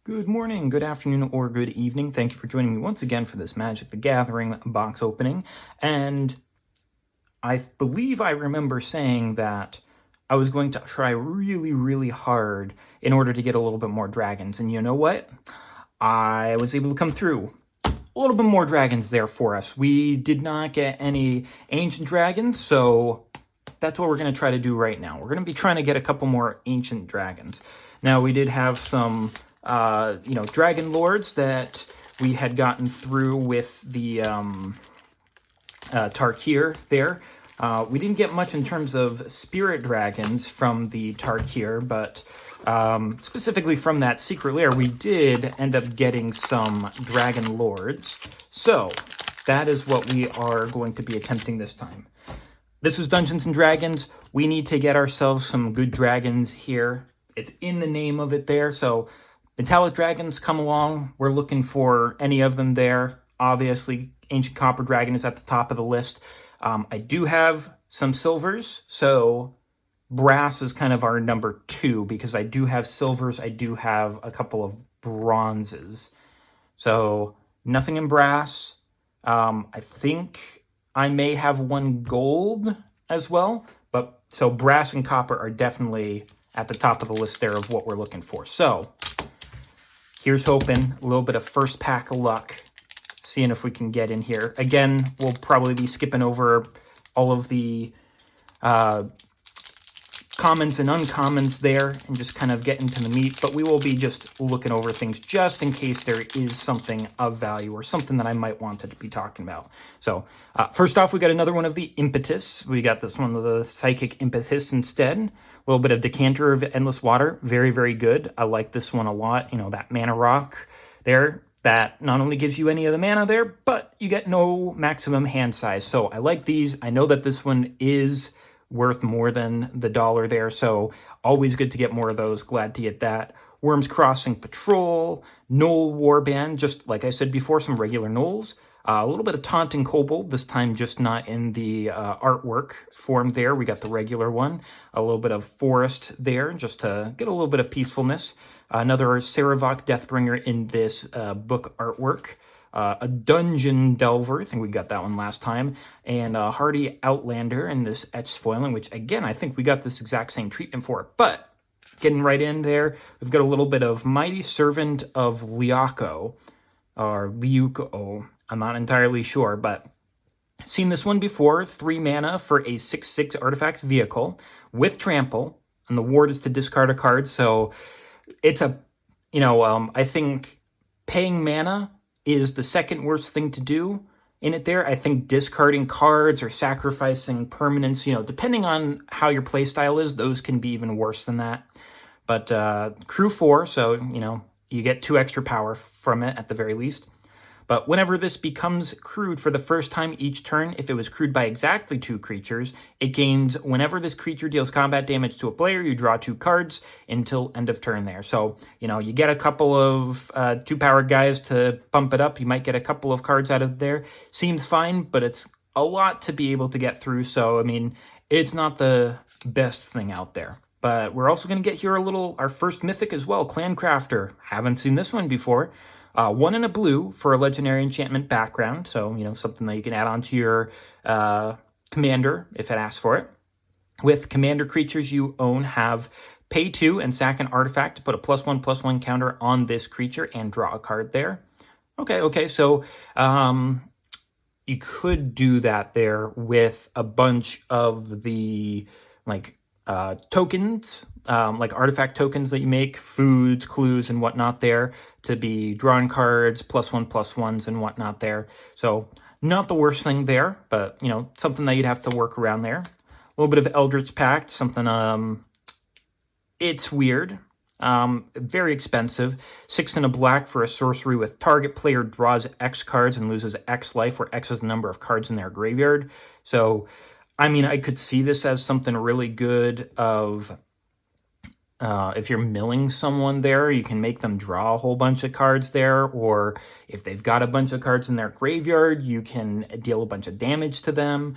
Good morning, good afternoon, or good evening. Thank you for joining me once again for this Magic the Gathering box opening. And I believe I remember saying that I was going to try really, really hard in order to get a little bit more dragons. And you know what? I was able to come through. A little bit more dragons there for us. We did not get any ancient dragons, so that's what we're going to try to do right now. We're going to be trying to get a couple more ancient dragons. Now, we did have some, dragon lords that we had gotten through with the Tarkir there. We didn't get much in terms of spirit dragons from the Tarkir, but specifically from that secret lair, we did end up getting some dragon lords. So that is what we are going to be attempting this time. This was Dungeons & Dragons. We need to get ourselves some good dragons here. It's in the name of it there. So metallic dragons come along. We're looking for any of them there. Obviously, Ancient Copper Dragon is at the top of the list. I do have some silvers. So brass is kind of our number 2 because I do have silvers. I do have a couple of bronzes. So nothing in brass. I think I may have one gold as well, but so brass and copper are definitely at the top of the list there of what we're looking for. So here's hoping a little bit of first pack of luck, seeing if we can get in here. Again, we'll probably be skipping over all of the commons and uncommons there and just kind of get into the meat, but we will be just looking over things just in case there is something of value or something that I might want to be talking about. So first off, we got another one of the Impetus. We got this one of the Psychic Impetus instead. A little bit of Decanter of Endless Water. Very, very good. I like this one a lot. You know, that mana rock there that not only gives you any of the mana there, but you get no maximum hand size. So I like these. I know that this one is worth more than the $1 there, so always good to get more of those. Glad to get that. Worms Crossing Patrol, Gnoll Warband, just like I said before, some regular Gnolls. A little bit of Taunting Kobold, this time just not in the artwork form there. We got the regular one. A little bit of Forest there, just to get a little bit of peacefulness. Another Saravok Deathbringer in this book artwork. A Dungeon Delver, I think we got that one last time, and a Hardy Outlander in this etched foiling, which again, I think we got this exact same treatment for. But getting right in there, we've got a little bit of Mighty Servant of Liuko, or Liuko, I'm not entirely sure, but seen this one before. 3 mana for a 6/6 artifact vehicle with trample, and the ward is to discard a card, so it's a, I think paying mana is the second worst thing to do in it there. I think discarding cards or sacrificing permanents, depending on how your playstyle is, those can be even worse than that. But crew 4, so, you get 2 extra power from it at the very least. But whenever this becomes crewed for the first time each turn, if it was crewed by exactly 2 creatures, it gains whenever this creature deals combat damage to a player, you draw 2 cards until end of turn there. So, you get a couple of 2-powered guys to bump it up. You might get a couple of cards out of there. Seems fine, but it's a lot to be able to get through. So, it's not the best thing out there. But we're also going to get here our first mythic as well, Clan Crafter. Haven't seen this one before. 1 in a blue for a legendary enchantment background. So, something that you can add on to your commander if it asks for it. With commander creatures you own have pay 2 and sack an artifact to put a +1/+1 counter on this creature and draw a card there. Okay. So, you could do that there with a bunch of the, tokens, like artifact tokens that you make, foods, clues, and whatnot there, to be drawing cards, +1/+1s and whatnot there. So not the worst thing there, but, something that you'd have to work around there. A little bit of Eldritch Pact, something, it's weird. Very expensive. 6 in a black for a sorcery with target player draws X cards and loses X life, where X is the number of cards in their graveyard. So I could see this as something really good of, if you're milling someone there, you can make them draw a whole bunch of cards there, or if they've got a bunch of cards in their graveyard, you can deal a bunch of damage to them.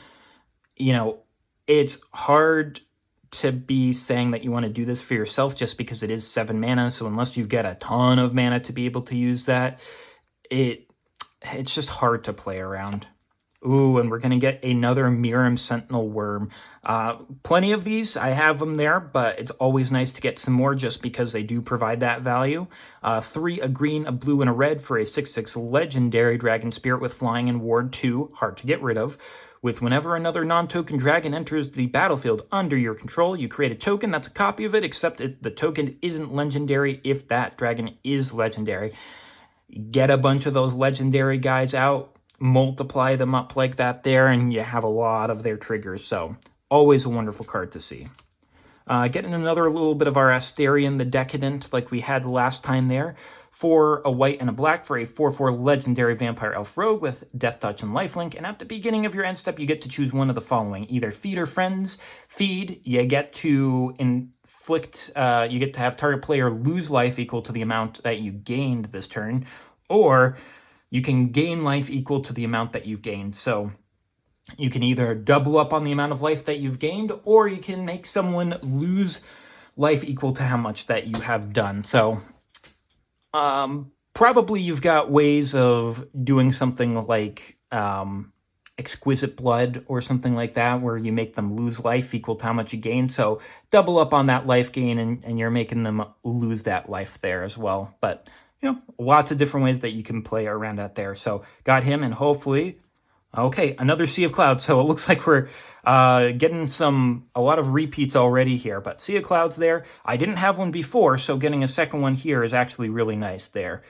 It's hard to be saying that you want to do this for yourself just because it is 7 mana. So unless you've got a ton of mana to be able to use that, it's just hard to play around. Ooh, and we're going to get another Mirim Sentinel Worm. Plenty of these. I have them there, but it's always nice to get some more just because they do provide that value. 3, a green, a blue, and a red for a 6/6 legendary Dragon Spirit with flying and ward 2. Hard to get rid of. With whenever another non-token dragon enters the battlefield under your control, you create a token that's a copy of it, except the token isn't legendary if that dragon is legendary. Get a bunch of those legendary guys out, multiply them up like that there, and you have a lot of their triggers. So always a wonderful card to see. Getting another little bit of our Asterion the Decadent like we had last time there. 4, a white, and a black for a 4/4 legendary vampire elf rogue with death touch and lifelink. And at the beginning of your end step, you get to choose one of the following: either feed or friends. Feed, you get to inflict, you get to have target player lose life equal to the amount that you gained this turn, or you can gain life equal to the amount that you've gained. So you can either double up on the amount of life that you've gained, or you can make someone lose life equal to how much that you have done. So probably you've got ways of doing something like Exquisite Blood or something like that, where you make them lose life equal to how much you gain. So double up on that life gain, and you're making them lose that life there as well. But, lots of different ways that you can play around that there. So got him, and hopefully... Okay, another Sea of Clouds. So it looks like we're getting a lot of repeats already here. But Sea of Clouds there. I didn't have one before, so getting a second one here is actually really nice there.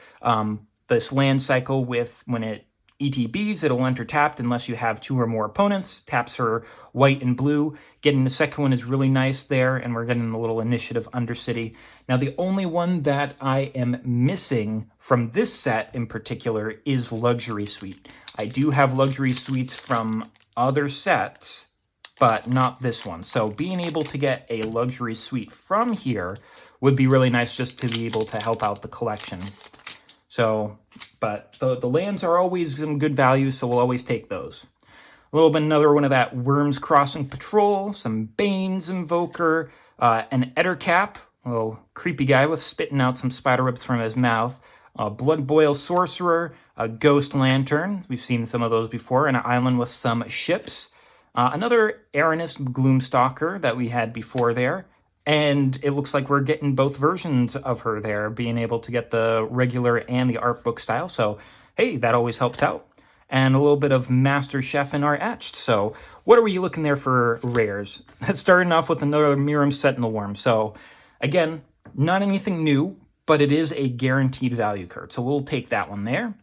This land cycle with when it ETBs, it'll enter tapped unless you have 2 or more opponents. Taps for white and blue. Getting the second one is really nice there, and we're getting the little initiative Undercity. Now, the only one that I am missing from this set in particular is Luxury Suite. I do have Luxury Suites from other sets, but not this one. So being able to get a Luxury Suite from here would be really nice just to be able to help out the collection. So, but the lands are always some good value, so we'll always take those. A little bit another one of that Worms Crossing Patrol, some Bane's Invoker, an Ettercap, a little creepy guy with spitting out some spider webs from his mouth, a Blood Boil Sorcerer, a Ghost Lantern, we've seen some of those before, and an island with some ships. Another Aranis Gloomstalker that we had before there. And it looks like we're getting both versions of her there, being able to get the regular and the art book style. So, hey, that always helps out. And a little bit of Master Chef in our etched. So, what are we looking there for rares? Starting off with another Mirim Sentinel Worm. So, again, not anything new, but it is a guaranteed value card. So, we'll take that one there.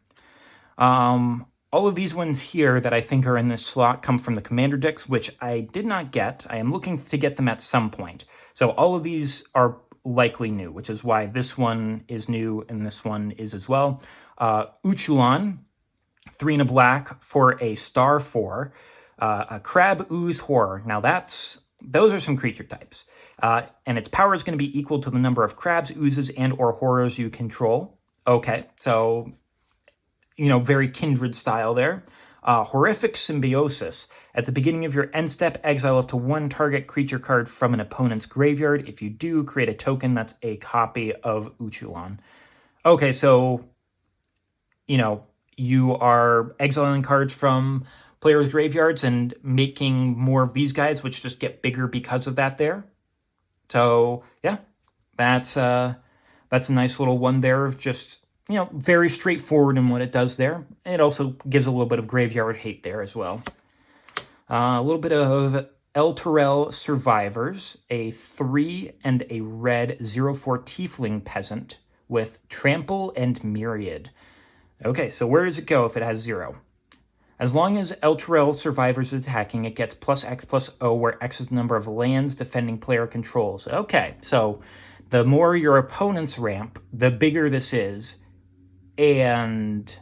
All of these ones here that I think are in this slot come from the Commander decks, which I did not get. I am looking to get them at some point. So all of these are likely new, which is why this one is new and this one is as well. Uchulan, 3 and a black for a star 4. A Crab Ooze Horror. Now those are some creature types. And its power is going to be equal to the number of crabs, oozes, and or horrors you control. Okay, so... very kindred style there. Horrific Symbiosis. At the beginning of your end step, exile up to 1 target creature card from an opponent's graveyard. If you do, create a token that's a copy of Uchulan. Okay, so, you are exiling cards from players' graveyards and making more of these guys, which just get bigger because of that there. So, yeah, that's a nice little one there of just... very straightforward in what it does there. It also gives a little bit of graveyard hate there as well. A little bit of Elturel Survivors, a 3 and a red 0/4 Tiefling Peasant with Trample and Myriad. Okay, so where does it go if it has 0? As long as Elturel Survivors is attacking, it gets +X+O, where X is the number of lands defending player controls. Okay, so the more your opponents ramp, the bigger this is. And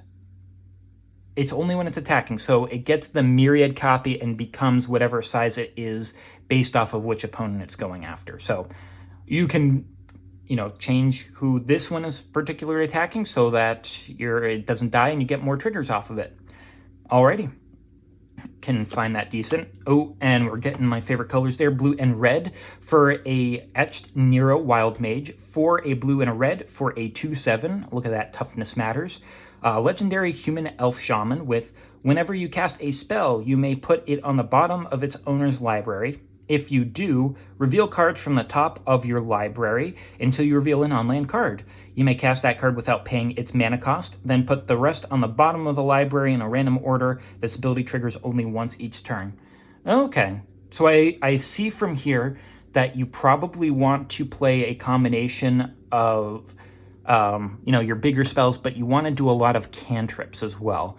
it's only when it's attacking. So it gets the Myriad copy and becomes whatever size it is based off of which opponent it's going after. So you can, change who this one is particularly attacking so that it doesn't die and you get more triggers off of it. Alrighty. can find that decent. Oh, and we're getting my favorite colors there, blue and red for a etched Nero Wild Mage, for a blue and a red for a 2/7. Look at that, toughness matters. Legendary Human Elf Shaman with, whenever you cast a spell, you may put it on the bottom of its owner's library. If you do, reveal cards from the top of your library until you reveal an on-land card. You may cast that card without paying its mana cost, then put the rest on the bottom of the library in a random order. This ability triggers only once each turn. Okay, so I see from here that you probably want to play a combination of your bigger spells, but you want to do a lot of cantrips as well.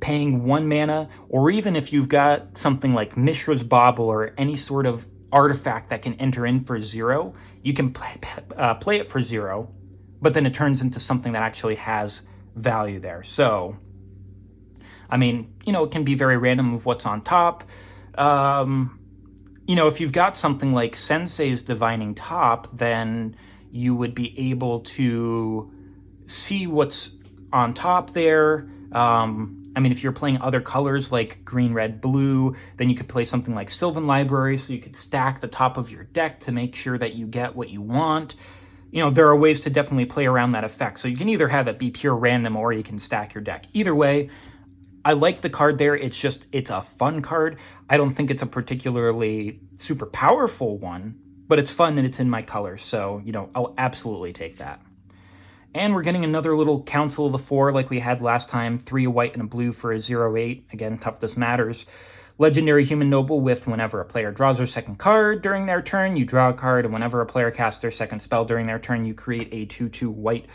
Paying 1 mana, or even if you've got something like Mishra's Bauble or any sort of artifact that can enter in for 0, you can play it for 0, but then it turns into something that actually has value there. So, I mean, it can be very random of what's on top. If you've got something like Sensei's Divining Top, then you would be able to see what's on top there. If you're playing other colors like green, red, blue, then you could play something like Sylvan Library, so you could stack the top of your deck to make sure that you get what you want. There are ways to definitely play around that effect. So you can either have it be pure random or you can stack your deck. Either way, I like the card there. It's a fun card. I don't think it's a particularly super powerful one, but it's fun and it's in my colors. So, I'll absolutely take that. And we're getting another little Council of the Four like we had last time. 3 a white and a blue for a 0/8. Again, toughness matters. Legendary Human Noble with, whenever a player draws their second card during their turn, you draw a card. And whenever a player casts their second spell during their turn, you create a 2/2 white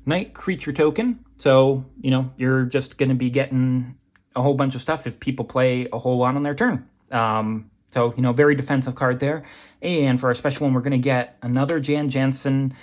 Knight creature token. So, you're just going to be getting a whole bunch of stuff if people play a whole lot on their turn. Very defensive card there. And for our special one, we're going to get another Jan Jansen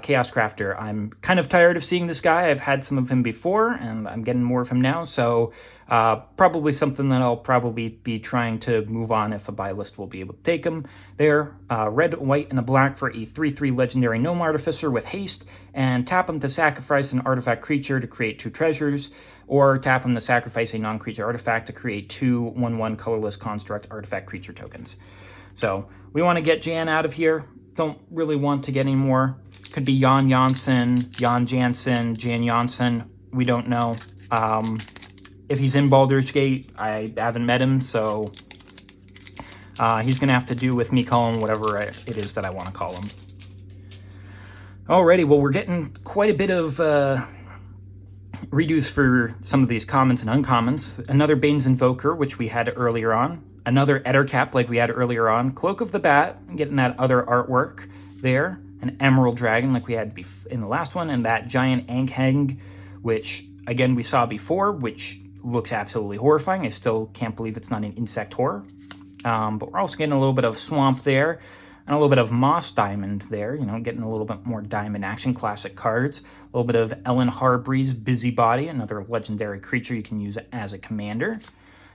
Chaos Crafter. I'm kind of tired of seeing this guy. I've had some of him before, and I'm getting more of him now. So probably something that I'll probably be trying to move on if a buy list will be able to take him there. Red, white, and a black for a 3/3 Legendary Gnome Artificer with haste, and tap him to sacrifice an artifact creature to create 2 treasures, or tap him to sacrifice a non-creature artifact to create 2 1/1 colorless construct artifact creature tokens. So we want to get Jan out of here. Don't really want to get any more. Could be Jan Janssen, Jan Jansen, Jan Janssen. We don't know. If he's in Baldur's Gate, I haven't met him, so he's going to have to do with me calling him whatever it is that I want to call him. Alrighty, well, we're getting quite a bit of redos for some of these commons and uncommons. Another Bane's Invoker, which we had earlier on. Another Ettercap, like we had earlier on. Cloak of the Bat, getting that other artwork there. An Emerald Dragon, like we had in the last one. And that Giant Ankhang, which, again, we saw before, which looks absolutely horrifying. I still can't believe it's not an insect horror. But we're also getting a little bit of Swamp there. And a little bit of Moss Diamond there, getting a little bit more Diamond action, classic cards. A little bit of Ellen Harbreeze Busybody, another legendary creature you can use as a commander.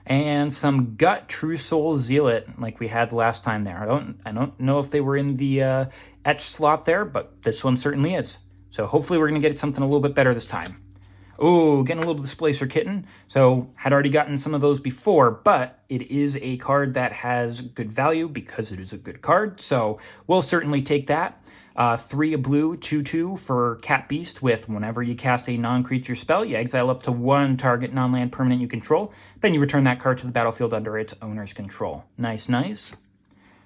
And some Gut True Soul Zealot, like we had last time there. I don't know if they were in the etched slot there, but this one certainly is. So hopefully we're going to get something a little bit better this time. Oh, getting a little Displacer Kitten. So had already gotten some of those before, but it is a card that has good value because it is a good card. So we'll certainly take that. 3 a blue, 2/2 for Cat Beast with, whenever you cast a non-creature spell, you exile up to 1 target non-land permanent you control. Then you return that card to the battlefield under its owner's control. Nice, nice.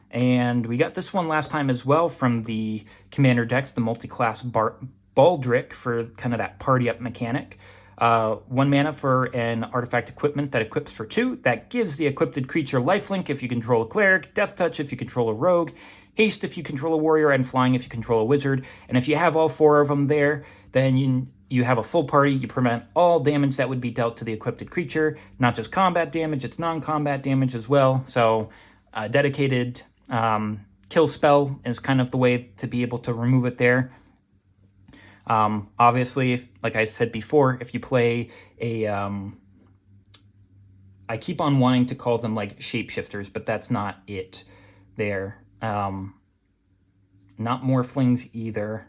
And we got this one last time as well from the Commander decks, the multi-class Baldric for kind of that party up mechanic. 1 mana for an artifact equipment that equips for 2. That gives the equipped creature lifelink if you control a cleric, death touch if you control a rogue, haste if you control a warrior, and flying if you control a wizard. And if you have all 4 of them there, then you have a full party. You prevent all damage that would be dealt to the equipped creature. Not just combat damage, it's non-combat damage as well. So a dedicated kill spell is kind of the way to be able to remove it there. Obviously, like I said before, if you play a, I keep on wanting to call them like shapeshifters, but that's not it there. Not morphlings either.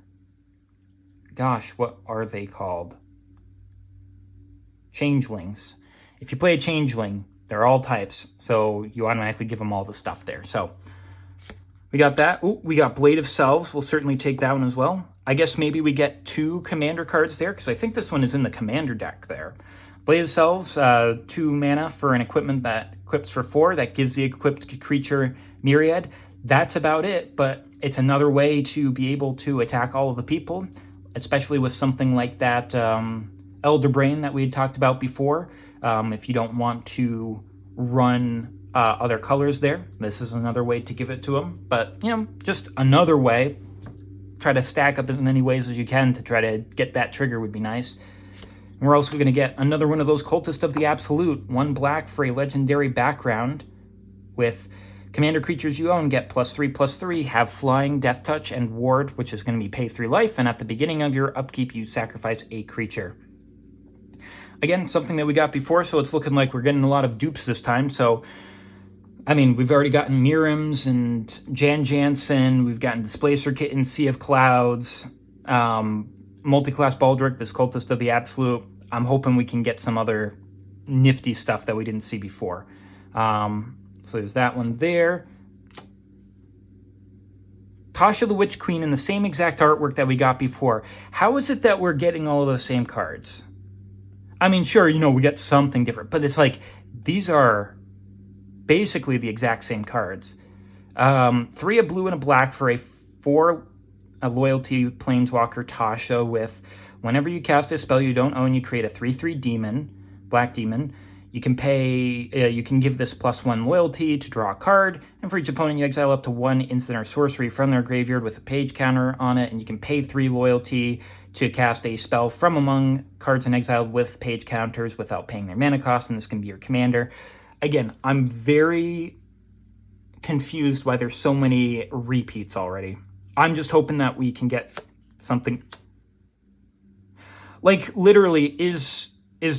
Gosh, what are they called? Changelings. If you play a changeling, They're all types, so you automatically give them all the stuff there. So we got that. Ooh, we got Blade of Selves. We'll certainly take that one as well. I guess maybe we get 2 commander cards there, because I think this one is in the commander deck there. Blade of Selves, 2 mana for an equipment that equips for 4. That gives the equipped creature Myriad. That's about it, but it's another way to be able to attack all of the people, especially with something like that Elder Brain that we had talked about before. If you don't want to run other colors there, this is another way to give it to them. But, you know, just another way. Try to stack up as many ways as you can to try to get that trigger would be nice. And we're also going to get another one of those Cultist of the Absolute. 1 black for a legendary background. With commander creatures you own get +3/+3, have flying, death touch, and ward, which is going to be pay 3 life. And at the beginning of your upkeep, you sacrifice a creature. Again, something that we got before, so it's looking like we're getting a lot of dupes this time. So, I mean, we've already gotten Mirims and Jan Jansen. We've gotten Displacer Kitten, Sea of Clouds, multi-class Baldur, this Cultist of the Absolute. I'm hoping we can get some other nifty stuff that we didn't see before. So there's that one there. Tasha the Witch Queen in the same exact artwork that we got before. How is it that we're getting all of those same cards? I mean, sure, you know, we get something different, but it's like these are basically the exact same cards. 3 a blue and a black for a 4 a loyalty planeswalker Tasha with whenever you cast a spell you don't own, you create a 3/3 demon, black demon. You can you can give this +1 loyalty to draw a card, and for each opponent you exile up to 1 instant or sorcery from their graveyard with a page counter on it, and you can pay 3 loyalty to cast a spell from among cards in exile with page counters without paying their mana cost, and this can be your commander. Again, I'm very confused why there's so many repeats already. I'm just hoping that we can get something. Like, literally, is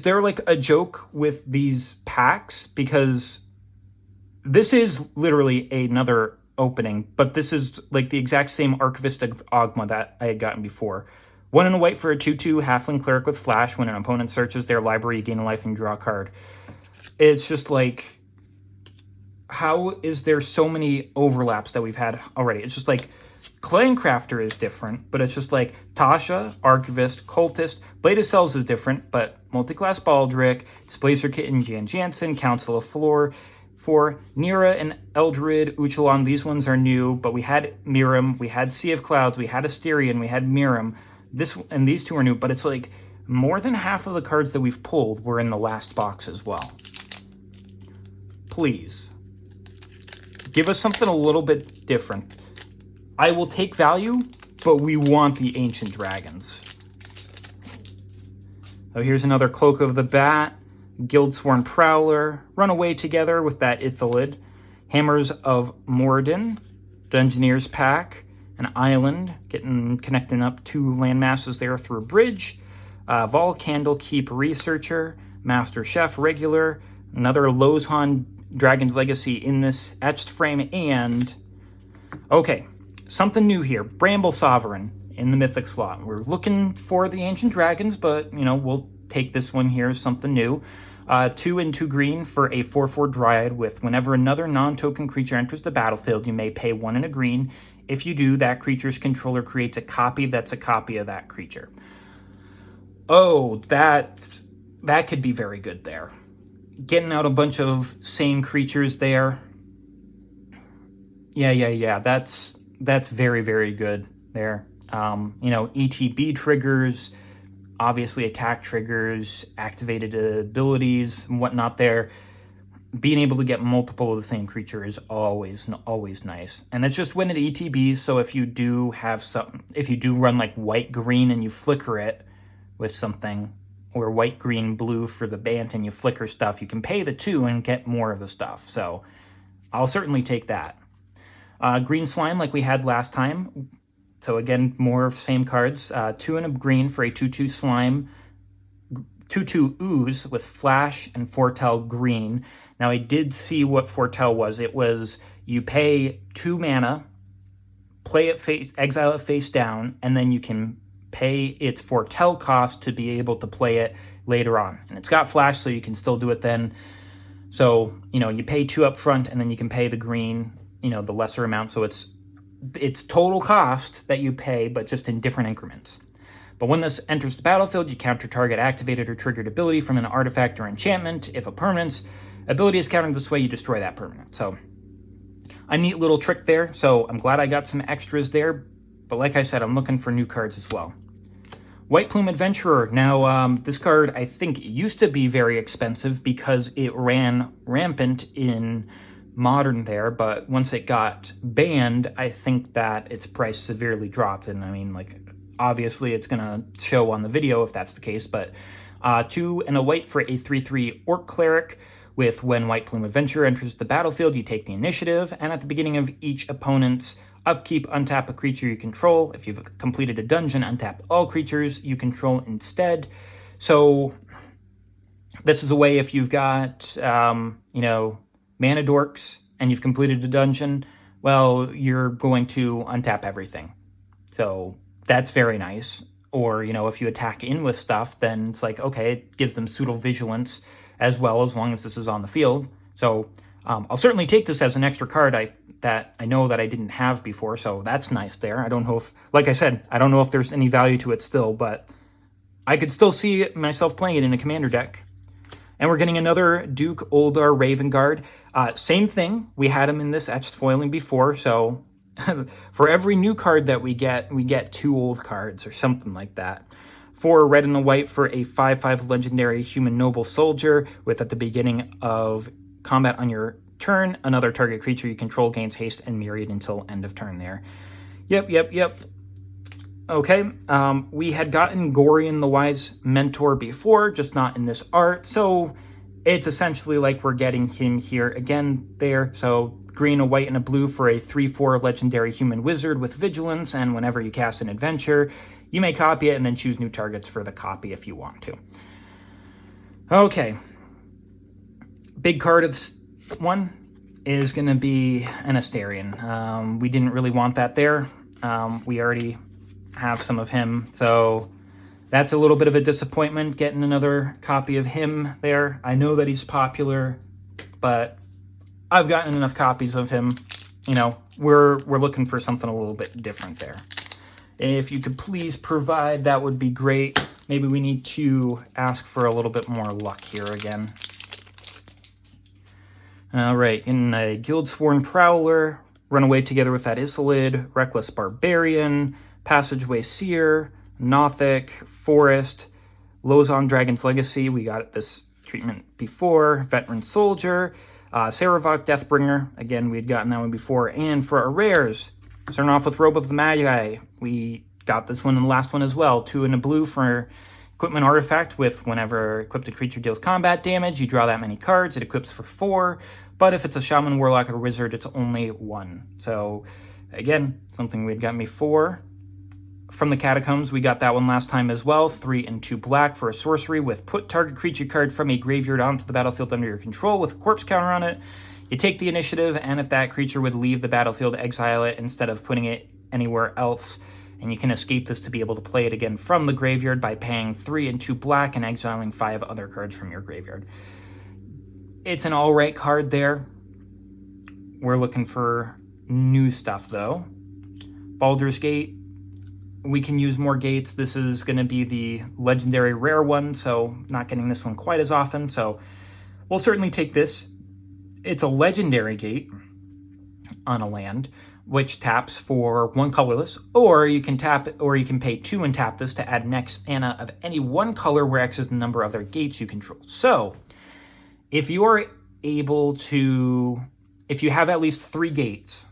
there like a joke with these packs? Because this is literally another opening, but this is like the exact same Archivist of Ogma that I had gotten before. 1 and a white for a 2/2 halfling cleric with flash. When an opponent searches their library, you gain a life and draw a card. It's just like, how is there so many overlaps that we've had already? It's just like Clancrafter is different, but it's just like Tasha, Archivist, Cultist, Blade of Selves is different, but Multiclass Baldric, Displacer Kitten, Jan Jansen, Council of Floor, for Nira and Eldred, Uchalon, these ones are new, but we had Mirim, we had Sea of Clouds, we had Asterion, we had Mirim. These 2 are new, but it's like more than half of the cards that we've pulled were in the last box as well. Please, give us something a little bit different. I will take value, but we want the Ancient Dragons. So here's another Cloak of the Bat, Guildsworn Prowler, Runaway Together with that Ithalid, Hammers of Moradin, Dungeoneer's Pack, an Island, connecting up 2 land masses there through a bridge, Vol Candlekeep Researcher, Master Chef Regular, another Lozhan Dragon's Legacy in this etched frame, and okay, something new here. Bramble Sovereign in the Mythic slot. We're looking for the Ancient Dragons, but, you know, we'll take this one here as something new. 2 and 2 green for a 4/4 Dryad with whenever another non-token creature enters the battlefield, you may pay 1 and a green. If you do, that creature's controller creates a copy that's a copy of that creature. Oh, that could be very good there. Getting out a bunch of same creatures there. Yeah. That's very, very good there. You know, ETB triggers, obviously attack triggers, activated abilities, and whatnot there. Being able to get multiple of the same creature is always nice. And it's just when it ETBs, so if you do run like white-green and you flicker it with something, or white-green-blue for the Bant and you flicker stuff, you can pay the 2 and get more of the stuff. So I'll certainly take that. Green Slime like we had last time. So again, more of same cards. 2 and a green for a 2/2 slime. 2/2 ooze with flash and foretell green. Now I did see what foretell was. It was you pay 2 mana, play it exile it face down, and then you can pay its foretell cost to be able to play it later on. And it's got flash, so you can still do it then. So, you pay 2 up front, and then you can pay the green, the lesser amount. So it's total cost that you pay, but just in different increments. But when this enters the battlefield, you counter target activated or triggered ability from an artifact or enchantment. If a permanent's ability is countered this way, you destroy that permanent. So a neat little trick there. So I'm glad I got some extras there. But like I said, I'm looking for new cards as well. White Plume Adventurer. Now, this card, I think, used to be very expensive because it ran rampant in Modern there, but once it got banned, I think that its price severely dropped. And I mean, obviously it's going to show on the video if that's the case, but 2 and a white for a 3/3 Orc Cleric with when White Plume Adventurer enters the battlefield, you take the initiative, and at the beginning of each opponent's upkeep, untap a creature you control. If you've completed a dungeon, untap all creatures you control instead. So this is a way if you've got, mana dorks and you've completed a dungeon, well, you're going to untap everything. So that's very nice. Or, if you attack in with stuff, then it's like, okay, it gives them pseudo vigilance as well, as long as this is on the field. So I'll certainly take this as an extra card that I know that I didn't have before, so that's nice there. I don't know if, like I said, I don't know if there's any value to it still, but I could still see myself playing it in a commander deck. And we're getting another Duke Uldar Raven Guard. Same thing. We had him in this etched foiling before, so for every new card that we get 2 old cards or something like that. 4 red and a white for a 5/5 legendary human noble soldier with at the beginning of combat on your turn, another target creature you control gains haste and myriad until end of turn there. Yep. Okay, we had gotten Gorian the Wise Mentor before, just not in this art, so it's essentially like we're getting him here again there. So green, a white, and a blue for a 3/4 legendary human wizard with vigilance, and whenever you cast an adventure, you may copy it and then choose new targets for the copy if you want to. Okay. Big card of this one is going to be an Astarion. We didn't really want that there. We already have some of him, so that's a little bit of a disappointment getting another copy of him there. I know that he's popular, but I've gotten enough copies of him. We're looking for something a little bit different there. If you could please provide, that would be great. Maybe we need to ask for a little bit more luck here again. All right, in a Guildsworn Prowler, run away together with that Isolid, Reckless Barbarian, Passageway Seer, Nothic, Forest, Lozon Dragon's Legacy. We got this treatment before. Veteran Soldier, Saravok Deathbringer. Again, we had gotten that one before. And for our rares, starting off with Robe of the Magi. We got this one in the last one as well. 2 and a blue for Equipment Artifact with whenever equipped creature deals combat damage, you draw that many cards. It equips for 4. But if it's a Shaman, Warlock, or Wizard, it's only 1. So, again, something we had gotten before. From the Catacombs, we got that one last time as well. 3 and 2 black for a sorcery with put target creature card from a graveyard onto the battlefield under your control with a corpse counter on it. You take the initiative, and if that creature would leave the battlefield, exile it instead of putting it anywhere else. And you can escape this to be able to play it again from the graveyard by paying 3 and 2 black and exiling 5 other cards from your graveyard. It's an alright card there. We're looking for new stuff, though. Baldur's Gate. We can use more gates. This is going to be the legendary rare one, so not getting this one quite as often. So we'll certainly take this. It's a legendary gate on a land, which taps for 1 colorless, or you can pay 2 and tap this to add next mana of any 1 color where X is the number of other gates you control. So if you are able to, if you have at least 3 gates,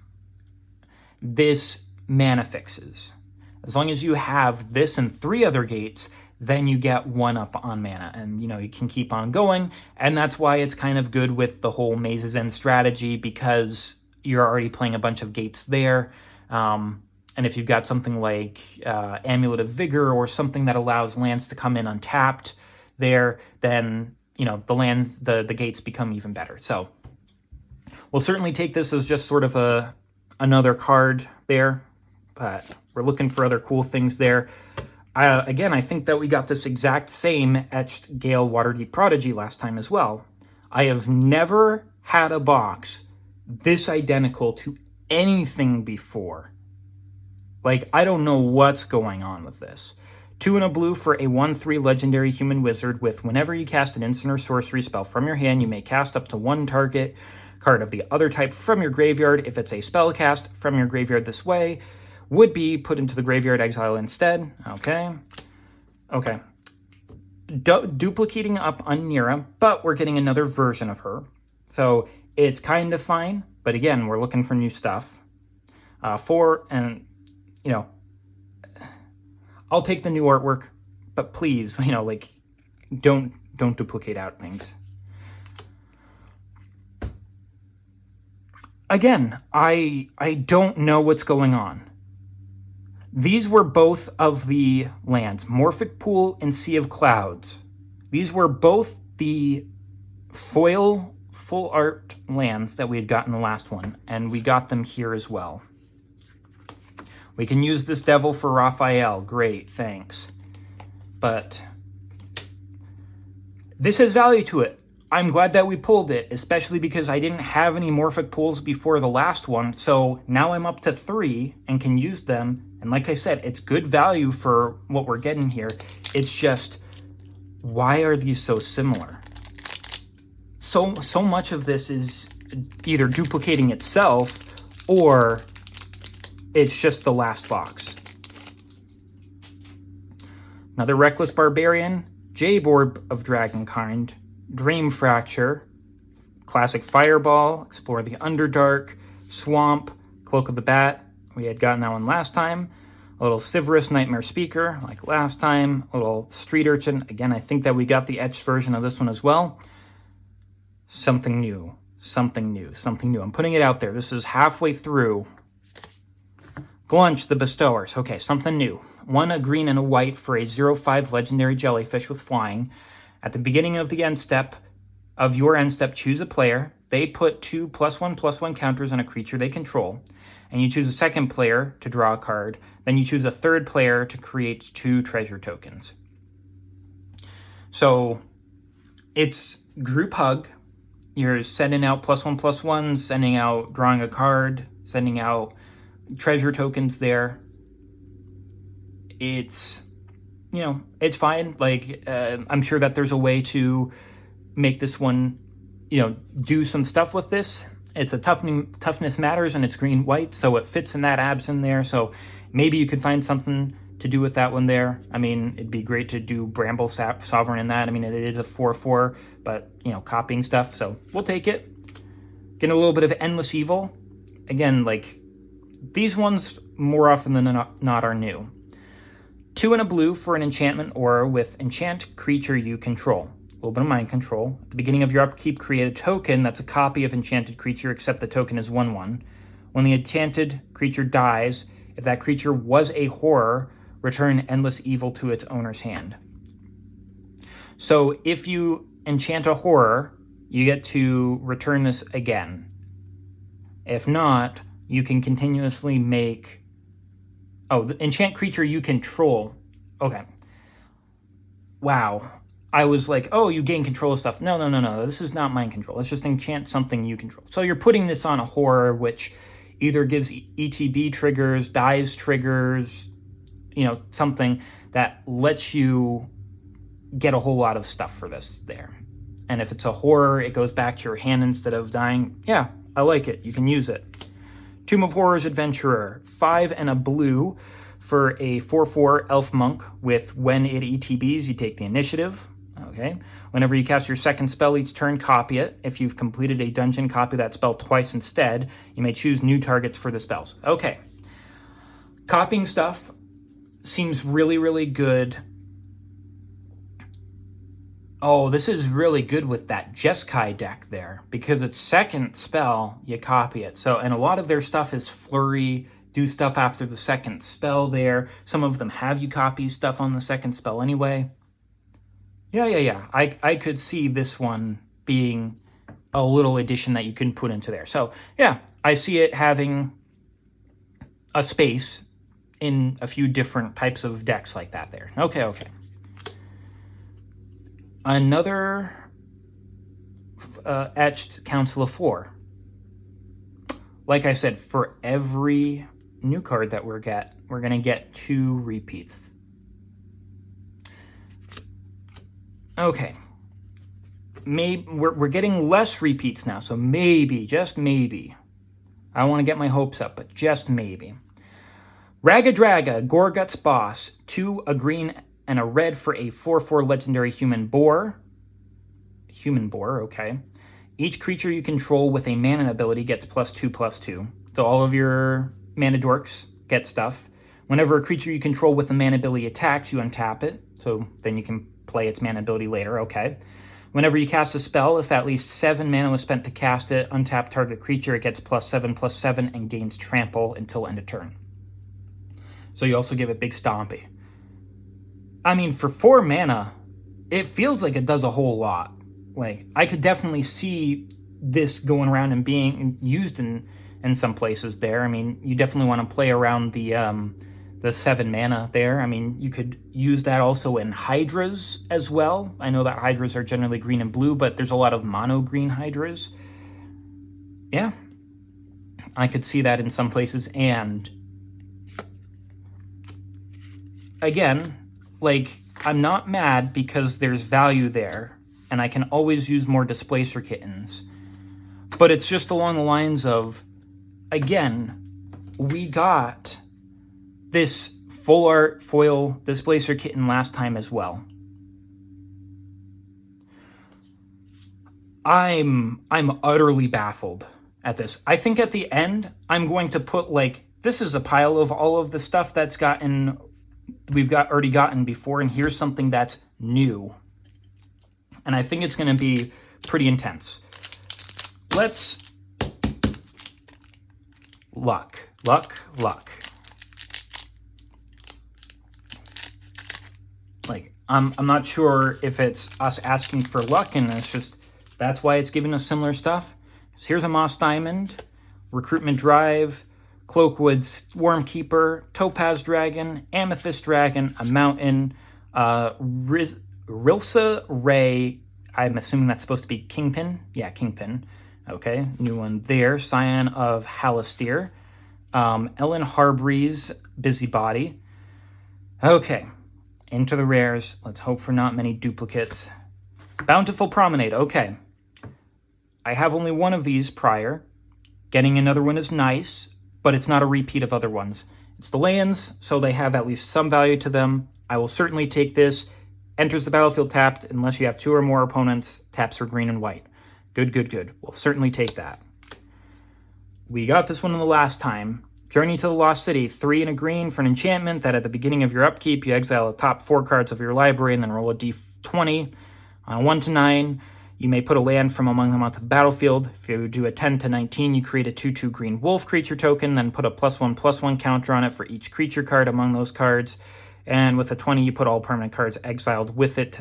this mana fixes. As long as you have this and 3 other gates, then you get 1 up on mana, and you can keep on going. And that's why it's kind of good with the whole Maze's End strategy, because you're already playing a bunch of gates there. And if you've got something like Amulet of Vigor or something that allows lands to come in untapped there, then the gates become even better. So we'll certainly take this as just sort of another card there, but we're looking for other cool things there. Again, I think that we got this exact same etched Gale Waterdeep Prodigy last time as well. I have never had a box this identical to anything before. Like, I don't know what's going on with this. 2 and a blue for a 1/3 legendary human wizard with whenever you cast an instant or sorcery spell from your hand, you may cast up to one target card of the other type from your graveyard. If it's a spell cast from your graveyard this way, would be put into the graveyard exile instead. Okay. Okay. Duplicating up on Nira, but we're getting another version of her. So it's kind of fine, but again, we're looking for new stuff. 4, and, you know, I'll take the new artwork, but please, you know, like, don't duplicate out things. Again, I don't know what's going on. These were both of the lands, Morphic Pool and Sea of Clouds. These were both the foil full art lands that we had gotten the last one, and we got them here as well. We can use this devil for Raphael. Great, thanks. But this has value to it. I'm glad that we pulled it, especially because I didn't have any Morphic Pools before the last one, so now I'm up to 3 and can use them. And like I said, it's good value for what we're getting here. It's just, why are these so similar? So much of this is either duplicating itself or it's just the last box. Another Reckless Barbarian, Jayborb of Dragonkind, Dream Fracture, Classic Fireball, Explore the Underdark, Swamp, Cloak of the Bat. We had gotten that one last time. A little Sivirus Nightmare Speaker, like last time. A little Street Urchin. Again, I think that we got the etched version of this one as well. Something new. Something new. Something new. I'm putting it out there. This is halfway through. Glunch, the Bestowers. Okay, something new. 1 a green and a white for a 0/5 legendary jellyfish with flying. At the beginning of the end step of your end step, choose a player. They put 2 +1/+1 counters on a creature they control. And you choose a second player to draw a card. Then you choose a third player to create 2 treasure tokens. So it's group hug. You're sending out +1/+1, sending out drawing a card, sending out treasure tokens there. It's, you know, it's fine. Like, I'm sure that there's a way to make this one, you know, do some stuff with this. It's a toughness matters, and it's green-white, so it fits in that abs in there. So maybe you could find something to do with that one there. I mean, it'd be great to do Bramble Sovereign in that. I mean, it is a 4/4, but, you know, copying stuff. So we'll take it. Getting a little bit of Endless Evil. Again, like, these ones more often than not are new. 2 and a blue for an enchantment aura with enchant creature you control. A little bit of mind control. At the beginning of your upkeep, create a token that's a copy of enchanted creature, except the token is 1/1. When the enchanted creature dies, if that creature was a horror, return Endless Evil to its owner's hand. So if you enchant a horror, you get to return this again. If not, you can continuously make... Oh, the enchant creature you control. Okay. Wow. I was like, oh, you gain control of stuff. No. This is not mind control. Let's just enchant something you control. So you're putting this on a horror, which either gives ETB triggers, dies triggers, you know, something that lets you get a whole lot of stuff for this there. And if it's a horror, it goes back to your hand instead of dying. Yeah, I like it. You can use it. Tomb of Horrors Adventurer, 5 and a blue for a 4/4 elf monk with when it ETBs, you take the initiative. Okay. Whenever you cast your second spell each turn, copy it. If you've completed a dungeon, copy that spell twice instead. You may choose new targets for the spells. Okay. Copying stuff seems really, really good. Oh, this is really good with that Jeskai deck there, because it's second spell, you copy it. So, and a lot of their stuff is flurry, do stuff after the second spell there. Some of them have you copy stuff on the second spell anyway. Yeah. I could see this one being a little addition that you can put into there. So, yeah, I see it having a space in a few different types of decks like that there. Okay. Another etched Council of Four. Like I said, for every new card that we're going to get 2 repeats. Okay. Maybe we're getting less repeats now, so maybe, just maybe. I don't want to get my hopes up, but just maybe. Ragadraga, Gorgut's Boss, 2, a green and a red for a 4/4 legendary human boar. Human boar, okay. Each creature you control with a mana ability gets +2/+2. So all of your mana dorks get stuff. Whenever a creature you control with a mana ability attacks, you untap it. So then you can play its mana ability later, okay. Whenever you cast a spell, if at least 7 mana was spent to cast it, untap target creature, it gets +7/+7 and gains trample until end of turn. So you also give it big stompy. I mean, for 4 mana, it feels like it does a whole lot. Like, I could definitely see this going around and being used in some places there. I mean, you definitely want to play around the 7 mana there. I mean, you could use that also in Hydras as well. I know that Hydras are generally green and blue, but there's a lot of mono green Hydras. Yeah, I could see that in some places. And again, like, I'm not mad because there's value there, and I can always use more Displacer Kittens. But it's just along the lines of, again, we got this full art foil Displacer Kitten last time as well. I'm utterly baffled at this. I think at the end, I'm going to put, like, this is a pile of all of the stuff we've already gotten before, and here's something that's new. And I think it's going to be pretty intense. Let's... Luck. Like, I'm not sure if it's us asking for luck, and it's just, that's why it's giving us similar stuff. So here's a Moss Diamond, Recruitment Drive, Cloakwood Wormkeeper, Topaz Dragon, Amethyst Dragon, a Mountain, Rilsa Ray, I'm assuming that's supposed to be Kingpin. Yeah, Kingpin. Okay, new one there. Scion of Halastyr. Ellen Harbreeze, Busybody. Okay, into the rares. Let's hope for not many duplicates. Bountiful Promenade. Okay. I have only one of these prior. Getting another one is nice, but it's not a repeat of other ones. It's the lands, so they have at least some value to them. I will certainly take this. Enters the battlefield tapped unless you have 2 or more opponents. Taps for green and white. Good. We'll certainly take that. We got this one in the last time. Journey to the Lost City. 3 and a green for an enchantment that at the beginning of your upkeep, you exile the top 4 cards of your library and then roll a d20. On a 1 to 9, you may put a land from among them onto the battlefield. If you do a 10 to 19, you create a 2/2 green wolf creature token, then put a +1/+1 counter on it for each creature card among those cards. And with a 20, you put all permanent cards exiled with it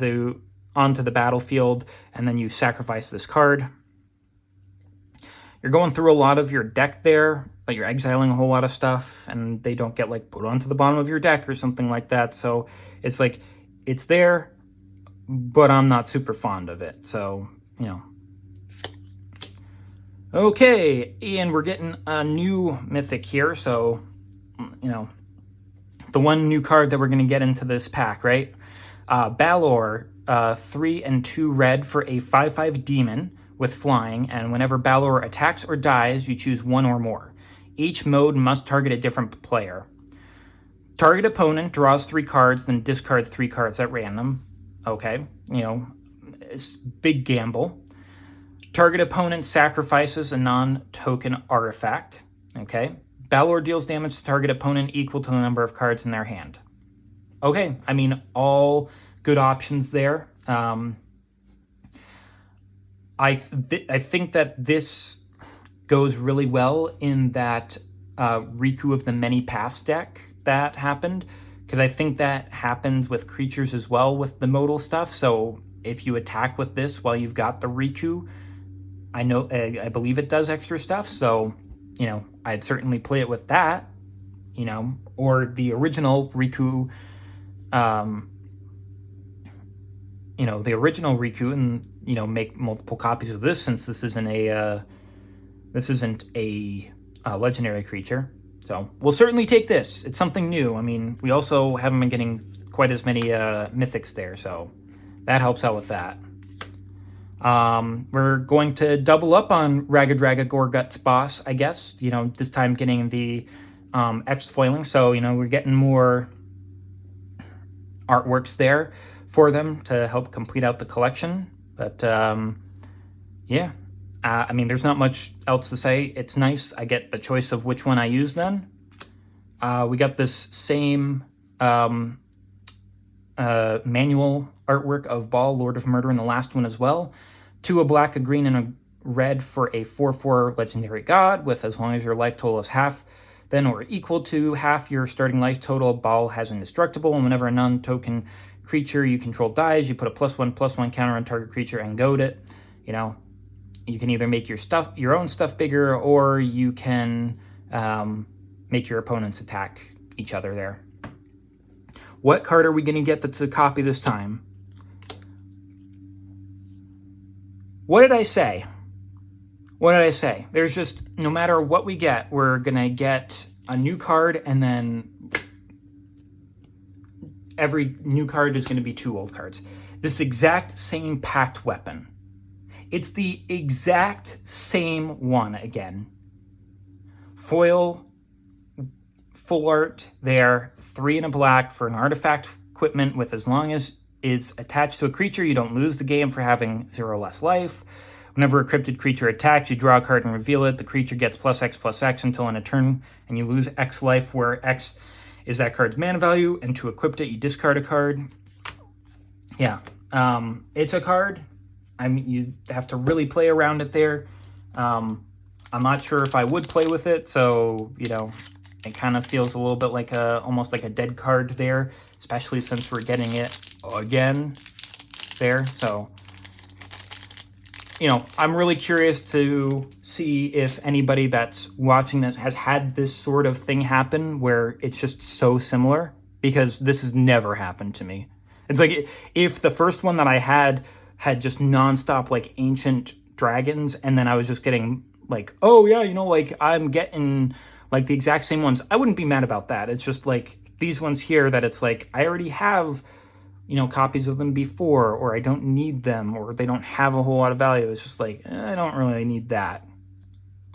onto the battlefield, and then you sacrifice this card. You're going through a lot of your deck there, but you're exiling a whole lot of stuff, and they don't get, like, put onto the bottom of your deck or something like that. So it's like, it's there, but I'm not super fond of it. So, you know. Okay, and we're getting a new mythic here. So, you know, the one new card that we're going to get into this pack, right? Baldur, 3 and 2 red for a 5/5 demon with flying, and whenever Baldur attacks or dies, you choose 1 or more. Each mode must target a different player. Target opponent draws 3 cards, then discard 3 cards at random. Okay, you know, it's big gamble. Target opponent sacrifices a non-token artifact. Okay. Baldur deals damage to target opponent equal to the number of cards in their hand. Okay, I mean, all good options there. I think that this goes really well in that Riku of the Many Paths deck that happened, because I think that happens with creatures as well with the modal stuff. So if you attack with this while you've got the Riku, I believe it does extra stuff. So, you know, I'd certainly play it with that, you know, or the original Riku the original Riku and, make multiple copies of this, since this isn't a legendary creature. So we'll certainly take this. It's something new. I mean, we also haven't been getting quite as many mythics there, so that helps out with that. We're going to double up on Ragged Gorgut's boss, I guess. This time getting the etched foiling, so we're getting more artworks there for them to help complete out the collection. But yeah, I mean, there's not much else to say. It's nice. I get the choice of which one I use then. We got this same manual artwork of Baal, Lord of Murder, in the last one as well. 2 a black, a green, and a red for a 4/4 legendary god with as long as your life total is half then or equal to half your starting life total. Baal has indestructible, and whenever a non-token creature you control dies, you put a +1/+1 counter on target creature and goad it. You can either make your own stuff bigger, or you can make your opponents attack each other there. What card are we going to get that's a copy this time? What did I say? There's just, no matter what we get, we're going to get a new card, and then every new card is going to be 2 old cards. This exact same packed weapon. It's the exact same one again. Foil, full art there, 3 and a black for an artifact equipment with as long as is attached to a creature, you don't lose the game for having 0 less life. Whenever a cryptid creature attacks, you draw a card and reveal it. The creature gets +X/+X until in a turn, and you lose X life, where X is that card's mana value, and to equip it, you discard a card. Yeah, it's a card. I mean, you have to really play around it there. I'm not sure if I would play with it, so, it kind of feels a little bit like almost like a dead card there, especially since we're getting it again there. So, I'm really curious to see if anybody that's watching this has had this sort of thing happen where it's just so similar, because this has never happened to me. It's like if the first one that I had just nonstop like ancient dragons, and then I was just getting like, oh yeah, like I'm getting like the exact same ones, I wouldn't be mad about that. It's just like these ones here that it's like I already have copies of them before, or I don't need them, or they don't have a whole lot of value. It's just like, I don't really need that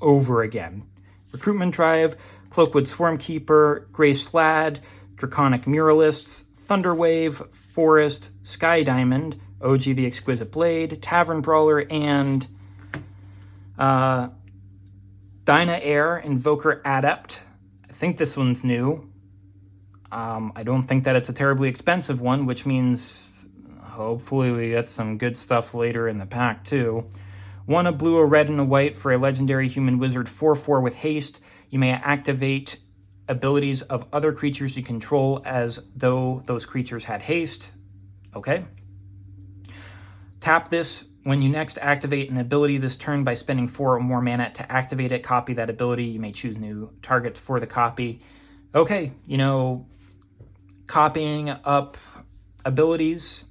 over again. Recruitment Drive, Cloakwood Swarmkeeper, Grey Slad, Draconic Muralists, Thunderwave, Forest, Sky Diamond, OG the Exquisite Blade, Tavern Brawler, and Dyna Air, Invoker Adept. I think this one's new. I don't think that it's a terribly expensive one, which means hopefully we get some good stuff later in the pack too. 1 a blue, a red, and a white for a legendary human wizard 4/4 with haste. You may activate abilities of other creatures you control as though those creatures had haste. Okay. Tap this when you next activate an ability this turn by spending 4 or more mana to activate it. Copy that ability. You may choose new targets for the copy. Okay, copying up abilities.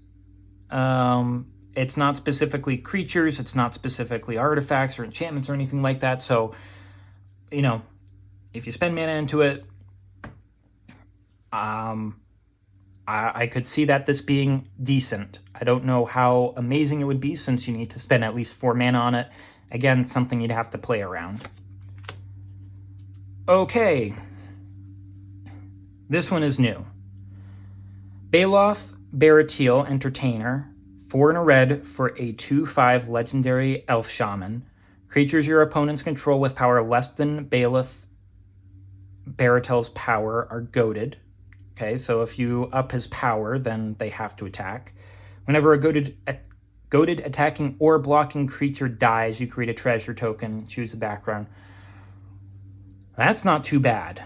It's not specifically creatures, it's not specifically artifacts or enchantments or anything like that. So, if you spend mana into it, I could see that this being decent. I don't know how amazing it would be, since you need to spend at least 4 mana on it. Again, something you'd have to play around. Okay. This one is new. Baloth, Baratil, Entertainer, 4 and a red for a 2/5 legendary elf shaman. Creatures your opponents control with power less than Baloth, Baratil's power are goaded. Okay, so if you up his power, then they have to attack. Whenever a goaded attacking or blocking creature dies, you create a treasure token, choose a background. That's not too bad.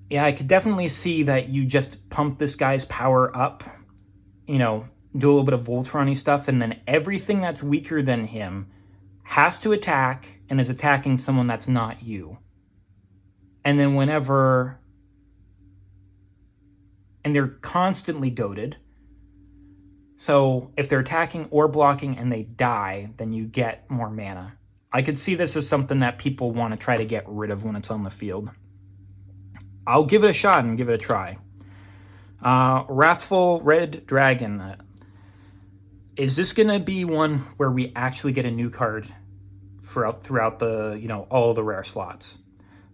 Yeah, I could definitely see that you just pump this guy's power up, do a little bit of Voltron-y stuff, and then everything that's weaker than him has to attack and is attacking someone that's not you. And then and they're constantly goaded. So if they're attacking or blocking and they die, then you get more mana. I could see this as something that people want to try to get rid of when it's on the field. I'll give it a shot and give it a try. Wrathful Red Dragon. Is this going to be one where we actually get a new card throughout the, all the rare slots?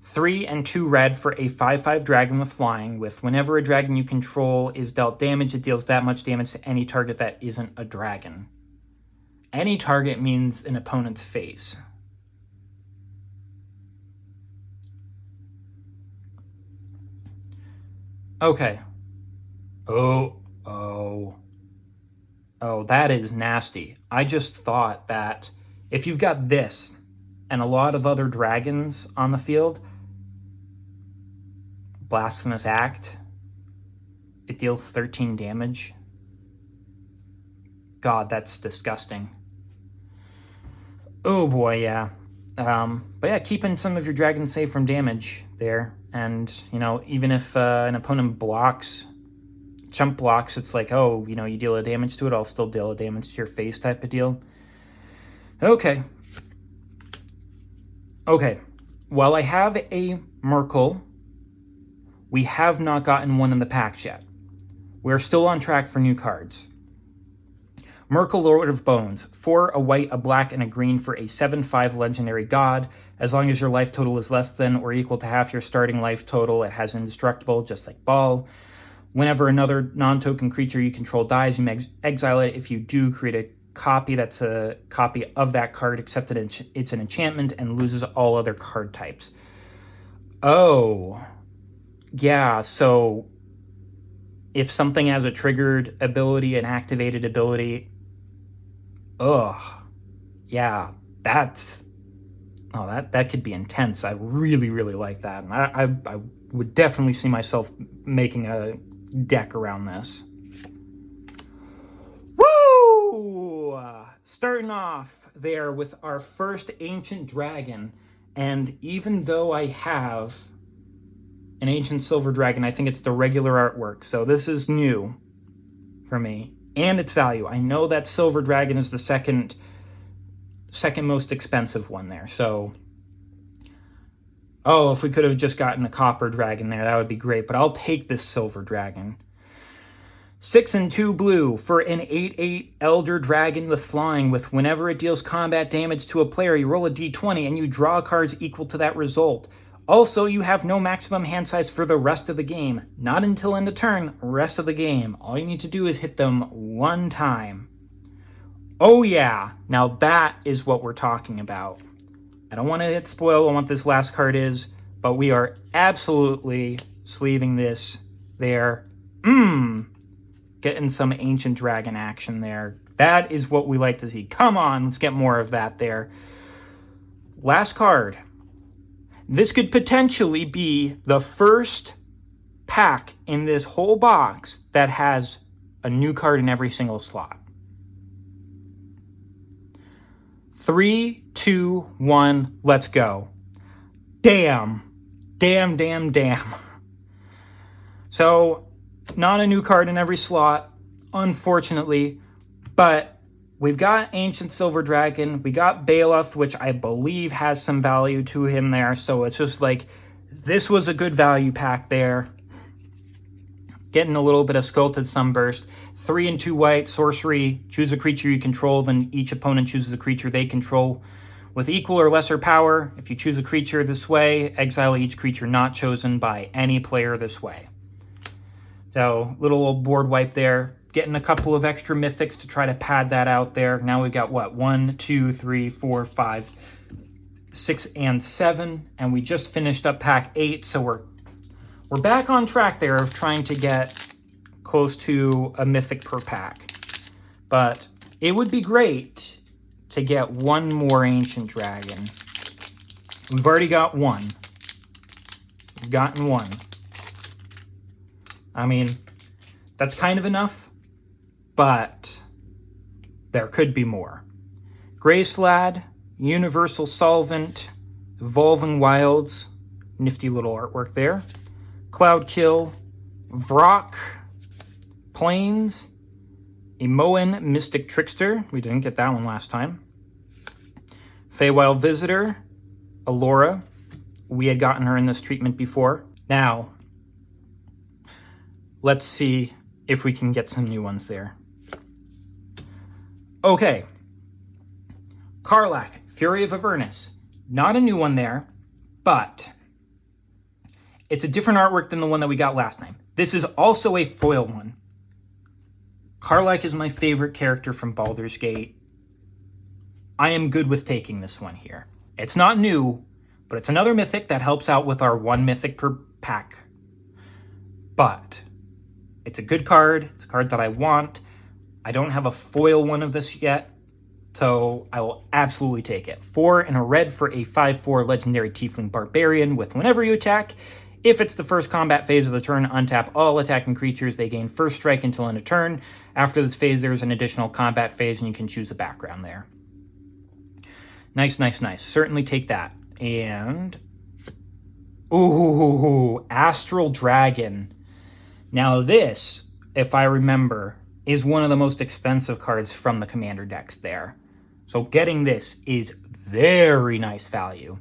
3 and 2 red for a 5/5 dragon with flying, with whenever a dragon you control is dealt damage, it deals that much damage to any target that isn't a dragon. Any target means an opponent's face. Okay. Oh, that is nasty. I just thought that if you've got this and a lot of other dragons on the field, Blasphemous Act, it deals 13 damage. God, that's disgusting. Oh boy, yeah. But yeah, keeping some of your dragons safe from damage there. And, even if an opponent chump blocks, it's like, oh, you deal a damage to it, I'll still deal a damage to your face type of deal. Okay. While I have a Merkle, we have not gotten one in the packs yet. We're still on track for new cards. Merkle, Lord of Bones. 4, a white, a black, and a green for a 7/5 legendary god. As long as your life total is less than or equal to half your starting life total, it has indestructible, just like Ball. Whenever another non-token creature you control dies, you may exile it. If you do, create a copy that's a copy of that card, except it's an enchantment and loses all other card types. Oh. Yeah, so if something has a triggered ability, an activated ability, yeah, that could be intense. I really, really like that. And I would definitely see myself making a deck around this. Woo! Starting off there with our first Ancient Dragon. And even though I have an Ancient Silver Dragon, I think it's the regular artwork. So this is new for me. And its value. I know that Silver Dragon is the second most expensive one there. So, if we could have just gotten a Copper Dragon there, that would be great. But I'll take this Silver Dragon. 6 and 2 blue for an 8/8 Elder Dragon with flying, with whenever it deals combat damage to a player, you roll a d20 and you draw cards equal to that result. Also, you have no maximum hand size for the rest of the game. Not until end of turn, rest of the game. All you need to do is hit them one time. Oh yeah, now that is what we're talking about. I don't want to hit spoil on what this last card is, but we are absolutely sleeving this there. Getting some Ancient Dragon action there. That is what we like to see. Come on, let's get more of that there. Last card. This could potentially be the first pack in this whole box that has a new card in every single slot. 3, 2, 1, let's go. Damn. So, not a new card in every slot, unfortunately, but we've got Ancient Silver Dragon, we got Baloth, which I believe has some value to him there, so it's just like, this was a good value pack there. Getting a little bit of Sculpted Sunburst. 3 and 2 white, sorcery, choose a creature you control, then each opponent chooses a creature they control with equal or lesser power. If you choose a creature this way, exile each creature not chosen by any player this way. So, little old board wipe there. Getting a couple of extra mythics to try to pad that out there. Now we've got, 1, 2, 3, 4, 5, 6, and 7. And we just finished up pack 8, so we're back on track there of trying to get close to a mythic per pack. But it would be great to get one more Ancient Dragon. We've already got one. We've gotten one. I mean, that's kind of enough, but there could be more. Grayslad, Universal Solvent, Evolving Wilds, nifty little artwork there. Cloudkill, Vrock, Plains, Emoan Mystic Trickster. We didn't get that one last time. Feywild Visitor. Allura. We had gotten her in this treatment before. Now, let's see if we can get some new ones there. Okay. Karlach, Fury of Avernus. Not a new one there, but it's a different artwork than the one that we got last time. This is also a foil one. Karlach is my favorite character from Baldur's Gate. I am good with taking this one here. It's not new, but it's another mythic that helps out with our 1 mythic per pack. But it's a good card. It's a card that I want. I don't have a foil one of this yet, so I will absolutely take it. 4 and a red for a 5/4 legendary Tiefling Barbarian with whenever you attack. If it's the first combat phase of the turn, untap all attacking creatures. They gain first strike until end of turn. After this phase, there's an additional combat phase, and you can choose a background there. Nice, nice, nice. Certainly take that. And ooh, Astral Dragon. Now this, if I remember, is one of the most expensive cards from the commander decks there. So getting this is very nice value.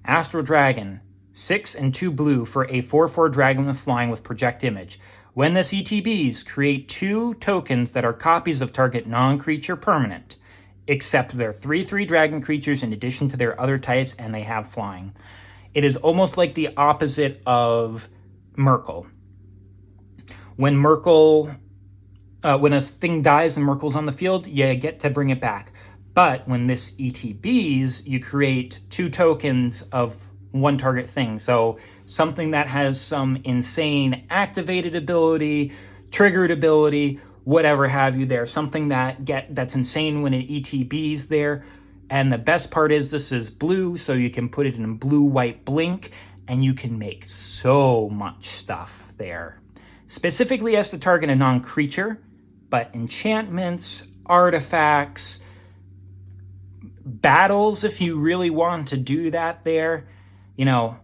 Astral Dragon, 6 and 2 blue for a 4/4 dragon with flying with project image. When this ETBs, create 2 tokens that are copies of target non-creature permanent, except they're 3/3 dragon creatures in addition to their other types, and they have flying. It is almost like the opposite of Merkle. When Merkle, when a thing dies and Merkle's on the field, you get to bring it back. But when this ETBs, you create 2 tokens of one target thing. So something that has some insane activated ability, triggered ability, whatever have you there. Something that's insane when it ETBs there. And the best part is this is blue, so you can put it in blue-white blink, and you can make so much stuff there. Specifically as to target a non-creature, but enchantments, artifacts, battles, if you really want to do that there, you know.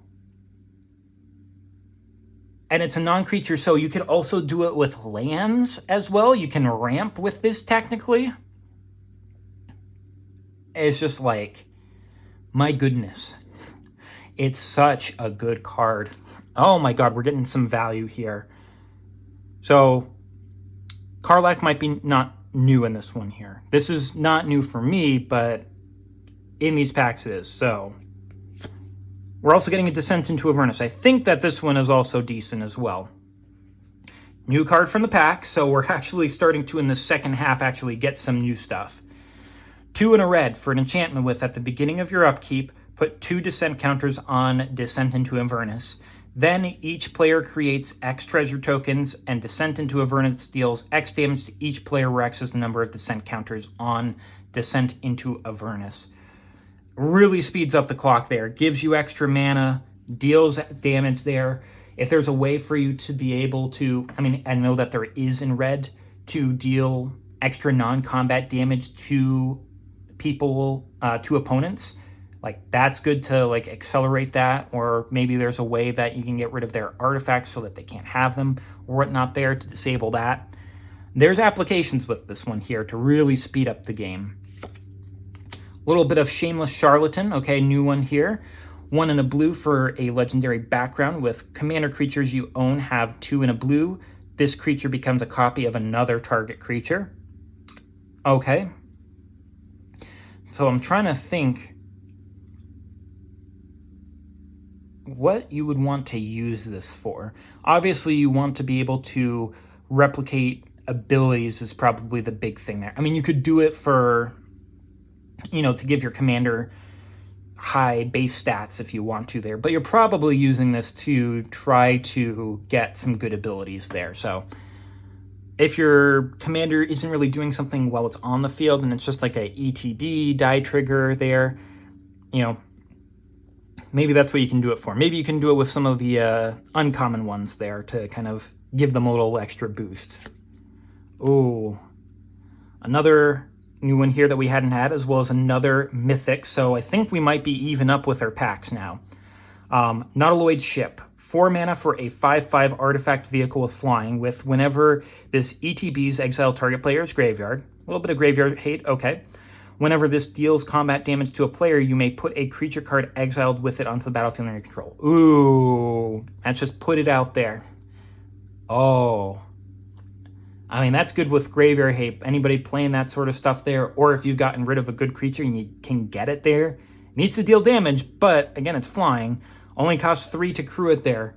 And it's a non-creature, so you could also do it with lands as well. You can ramp with this technically. It's just like, my goodness. It's such a good card. Oh my god, we're getting some value here. So, Karlach might be not new in this one here. This is not new for me, but in these packs it is. So, we're also getting a Descent into Avernus. I think that this one is also decent as well. New card from the pack, so we're actually starting to, in the second half, actually get some new stuff. 2 and a red for an enchantment with, at the beginning of your upkeep, put 2 Descent counters on Descent into Avernus. Then each player creates X treasure tokens, and Descent into Avernus deals X damage to each player where X is the number of Descent counters on Descent into Avernus. Really speeds up the clock there, gives you extra mana, deals damage there. If there's a way for you to be able to, I mean, I know that there is in red, to deal extra non-combat damage to people, to opponents, like that's good to like accelerate that, or maybe there's a way that you can get rid of their artifacts so that they can't have them or whatnot there to disable that. There's applications with this one here to really speed up the game. A little bit of Shameless Charlatan, okay, new one here. 1 and a blue for a legendary background with commander creatures you own have 2 and a blue. This creature becomes a copy of another target creature. Okay. So I'm trying to think what you would want to use this for. Obviously, you want to be able to replicate abilities is probably the big thing there. I mean, you could do it for, you know, to give your commander high base stats if you want to there, but you're probably using this to try to get some good abilities there. So if your commander isn't really doing something while it's on the field and it's just like a ETB die trigger there, you know, maybe that's what you can do it for. Maybe you can do it with some of the uncommon ones there to kind of give them a little extra boost. Oh, another new one here that we hadn't had, as well as another mythic. So I think we might be even up with our packs now. Nautiloid Ship, 4 mana for a 5/5 artifact vehicle with flying, with whenever this ETBs exile target player's graveyard. A little bit of graveyard hate, okay. Whenever this deals combat damage to a player, you may put a creature card exiled with it onto the battlefield under your control. Ooh, let's just put it out there. Oh. I mean, that's good with graveyard hate. Anybody playing that sort of stuff there, or if you've gotten rid of a good creature and you can get it there, it needs to deal damage, but again, it's flying. Only costs 3 to crew it there.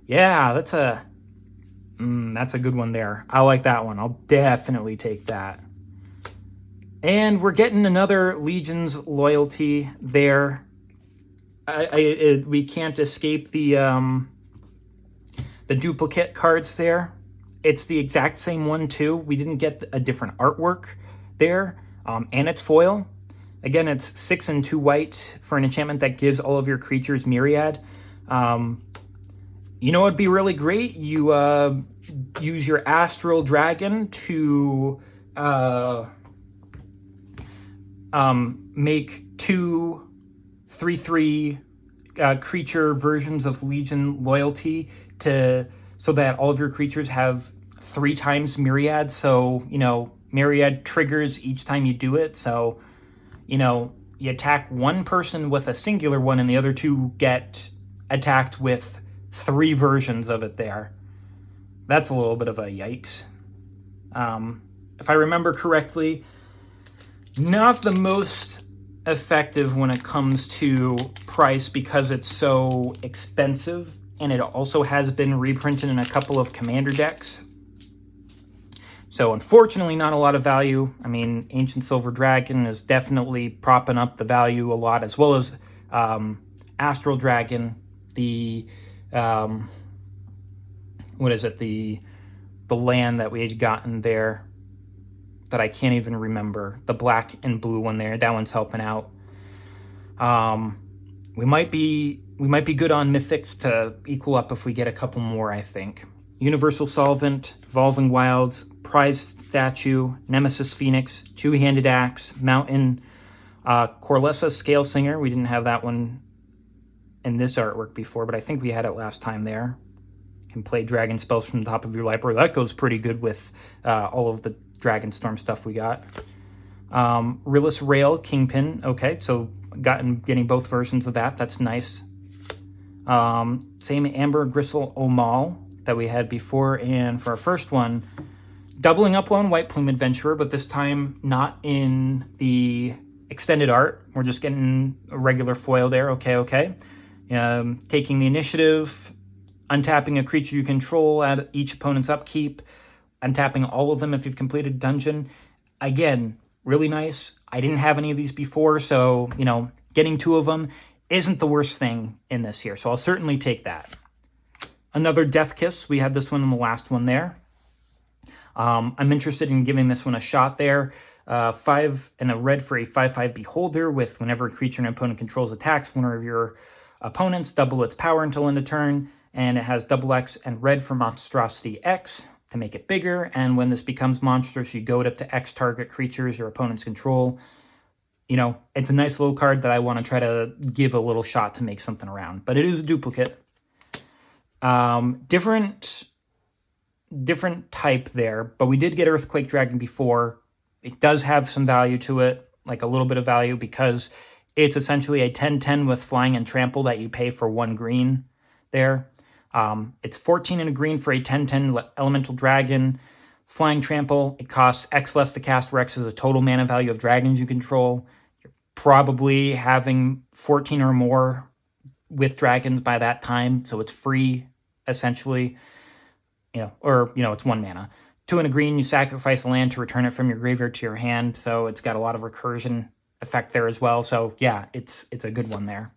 Yeah, that's a good one there. I like that one. I'll definitely take that. And we're getting another Legion's Loyalty there. We can't escape the duplicate cards there. It's the exact same one too. We didn't get a different artwork there, and it's foil. Again, it's 6 and 2 white for an enchantment that gives all of your creatures Myriad. You know what'd be really great? You use your Astral Dragon to make 2 3/3 creature versions of Legion Loyalty so that all of your creatures have 3 times Myriad. So, Myriad triggers each time you do it. So, you attack one person with a singular one and the other 2 get attacked with 3 versions of it there. That's a little bit of a yikes. If I remember correctly, not the most effective when it comes to price because it's so expensive, and it also has been reprinted in a couple of Commander decks. So unfortunately, not a lot of value. I mean, Ancient Silver Dragon is definitely propping up the value a lot, as well as Astral Dragon, the land that we had gotten there that I can't even remember. The black and blue one there, that one's helping out. We might be good on Mythics to equal up if we get a couple more, I think. Universal Solvent, Evolving Wilds, Prize Statue, Nemesis Phoenix, Two-Handed Axe, Mountain, Corlessa Scale Singer. We didn't have that one in this artwork before, but I think we had it last time there. Can play dragon spells from the top of your library. That goes pretty good with all of the Dragonstorm stuff we got. Rillis Rail, Kingpin. Okay, so getting both versions of that. That's nice. Same Amber Gristle Omal that we had before. And for our first one, doubling up on White Plume Adventurer, but this time not in the extended art. We're just getting a regular foil there. Okay. Taking the initiative, untapping a creature you control at each opponent's upkeep, untapping all of them if you've completed a dungeon. Again, really nice. I didn't have any of these before, so, getting 2 of them isn't the worst thing in this here. So I'll certainly take that. Another Death Kiss. We had this one in the last one there. I'm interested in giving this one a shot there. 5 and a red for a 5/5 Beholder with whenever a creature an opponent controls attacks one of your opponents, double its power until end of turn. And it has double X and red for Monstrosity X to make it bigger. And when this becomes monstrous, you go it up to X target creatures your opponents control. It's a nice little card that I want to try to give a little shot to make something around. But it is a duplicate. Different type there, but we did get Earthquake Dragon before. It does have some value to it, like a little bit of value, because it's essentially a 10/10 with flying and trample that you pay for 1 green there. It's 14 and a green for a 10/10 elemental dragon. Flying trample, it costs X less to cast, where X is the total mana value of dragons you control. You're probably having 14 or more with dragons by that time, so it's free, essentially. It's 1 mana. 2 and a green, you sacrifice a land to return it from your graveyard to your hand, so it's got a lot of recursion effect there as well. So yeah, it's a good one there.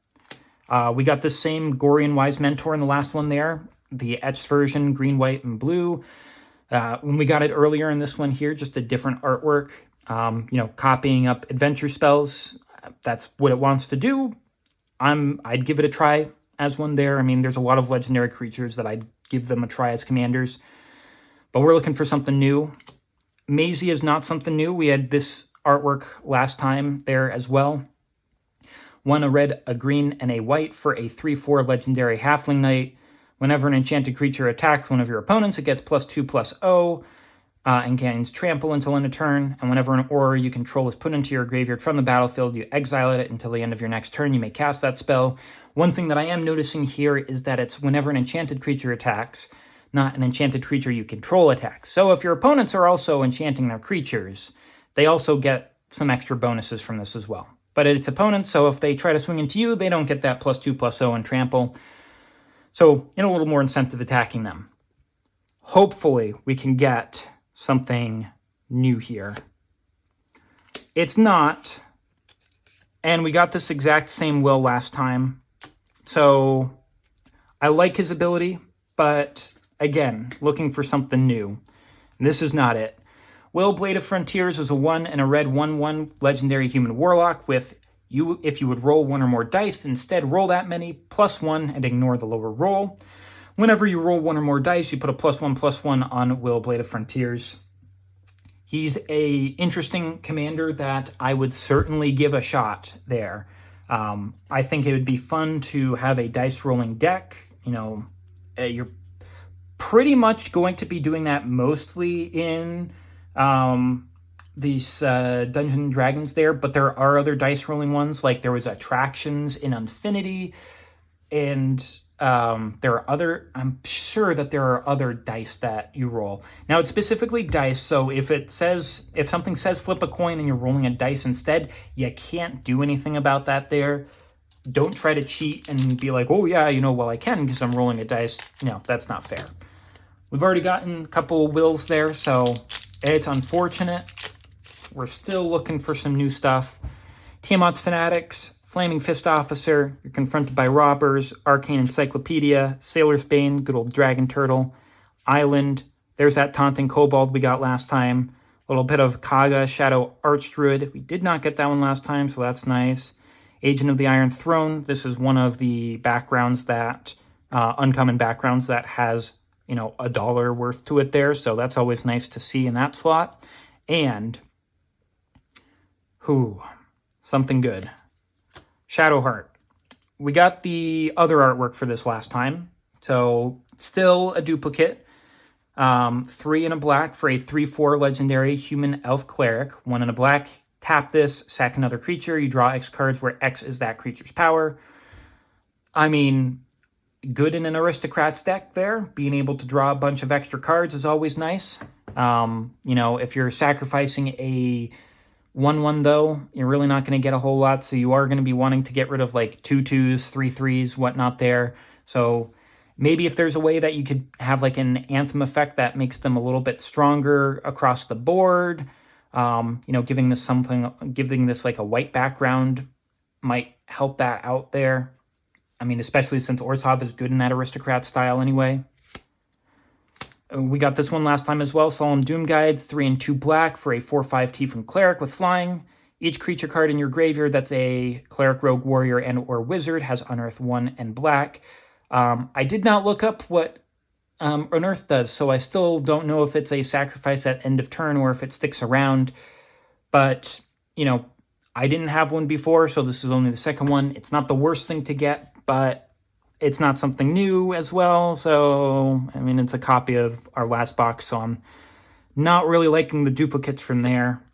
We got the same Gorian Wise Mentor in the last one there, the etched version, green, white, and blue. When we got it earlier in this one here, just a different artwork, copying up adventure spells. That's what it wants to do. I'd give it a try as one there. I mean, there's a lot of legendary creatures that I'd give them a try as commanders, but we're looking for something new. Maisie is not something new. We had this artwork last time there as well. 1 a red, a green, and a white for a 3/4 legendary halfling knight. Whenever an enchanted creature attacks one of your opponents, it gets +2/+0 and gains trample until end of turn. And whenever an aura you control is put into your graveyard from the battlefield, you exile it until the end of your next turn. You may cast that spell. One thing that I am noticing here is that it's whenever an enchanted creature attacks, not an enchanted creature you control attacks. So if your opponents are also enchanting their creatures, they also get some extra bonuses from this as well. But it's opponents, so if they try to swing into you, they don't get that +2/+0 and trample. So, a little more incentive attacking them. Hopefully, we can get something new here. It's not, and we got this exact same will last time. So, I like his ability, but again, looking for something new. And this is not it. Will, Blade of Frontiers is a 1 and a red 1/1 legendary human warlock with you. If you would roll 1 or more dice, instead roll that many +1 and ignore the lower roll. Whenever you roll 1 or more dice, you put a +1/+1 on Will, Blade of Frontiers. He's a interesting commander that I would certainly give a shot there. I think it would be fun to have a dice rolling deck. You're pretty much going to be doing that mostly in these Dungeons and Dragons there, but there are other dice rolling ones, like there was Attractions in Infinity, and I'm sure that there are other dice that you roll. Now it's specifically dice, so if something says flip a coin and you're rolling a dice instead, you can't do anything about that there. Don't try to cheat and be like, oh yeah, well I can because I'm rolling a dice. No, that's not fair. We've already gotten a couple wills there, so it's unfortunate. We're still looking for some new stuff. Tiamat's Fanatics, Flaming Fist Officer, you're confronted by robbers, Arcane Encyclopedia, Sailor's Bane, good old Dragon Turtle, Island, there's that Taunting Kobold we got last time, a little bit of Kaga, Shadow Archdruid, we did not get that one last time, so that's nice. Agent of the Iron Throne, this is one of the backgrounds that, uncommon backgrounds that has, $1 worth to it there, so that's always nice to see in that slot. And, something good. Shadowheart. We got the other artwork for this last time, so still a duplicate. 3 in a black for a 3/4 legendary human elf cleric. 1 in a black, tap this, sack another creature. You draw X cards where X is that creature's power. I mean, good in an aristocrat's deck there. Being able to draw a bunch of extra cards is always nice. If you're sacrificing a 1/1 though, you're really not going to get a whole lot, so you are going to be wanting to get rid of like 2/2s, 3/3s, whatnot there. So maybe if there's a way that you could have like an Anthem effect that makes them a little bit stronger across the board, giving this like a white background might help that out there. I mean, especially since Orzhov is good in that aristocrat style anyway. We got this one last time as well. Solemn Doom Guide, 3 and 2 black for a 4/5 Tiefling Cleric with flying. Each creature card in your graveyard that's a Cleric, Rogue, Warrior, and or Wizard has Unearth 1 and black. I did not look up what Unearth does, so I still don't know if it's a sacrifice at end of turn or if it sticks around. But, I didn't have one before, so this is only the second one. It's not the worst thing to get, but it's not something new as well, so, it's a copy of our last box, so I'm not really liking the duplicates from there.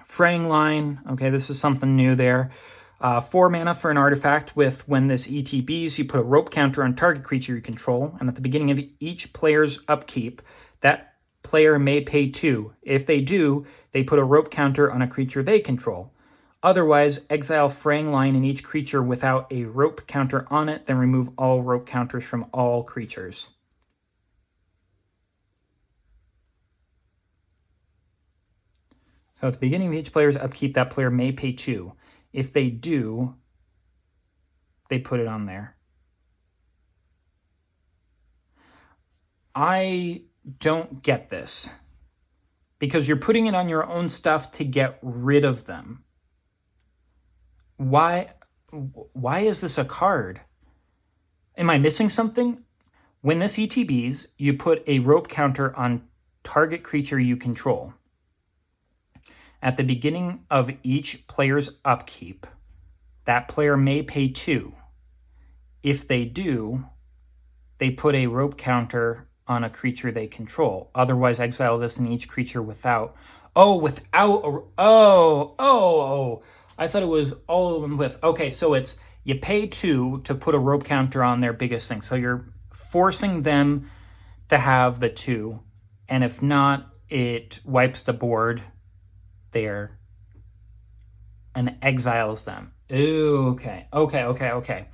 Fraying Line, okay, this is something new there. 4 mana for an artifact with when this ETBs, you put a rope counter on target creature you control, and at the beginning of each player's upkeep, that player may pay 2. If they do, they put a rope counter on a creature they control. Otherwise, exile Fraying Line in each creature without a rope counter on it, then remove all rope counters from all creatures. So at the beginning of each player's upkeep, that player may pay 2. If they do, they put it on there. I don't get this, because you're putting it on your own stuff to get rid of them. Why is this a card? Am I missing something? When this ETBs, you put a rope counter on target creature you control. At the beginning of each player's upkeep, that player may pay 2. If they do, they put a rope counter on a creature they control. Otherwise, exile this and each creature without. Oh, without. Oh. I thought it was all of them with. Okay, so it's you pay 2 to put a rope counter on their biggest thing. So you're forcing them to have the 2. And if not, it wipes the board there and exiles them. Ooh, okay.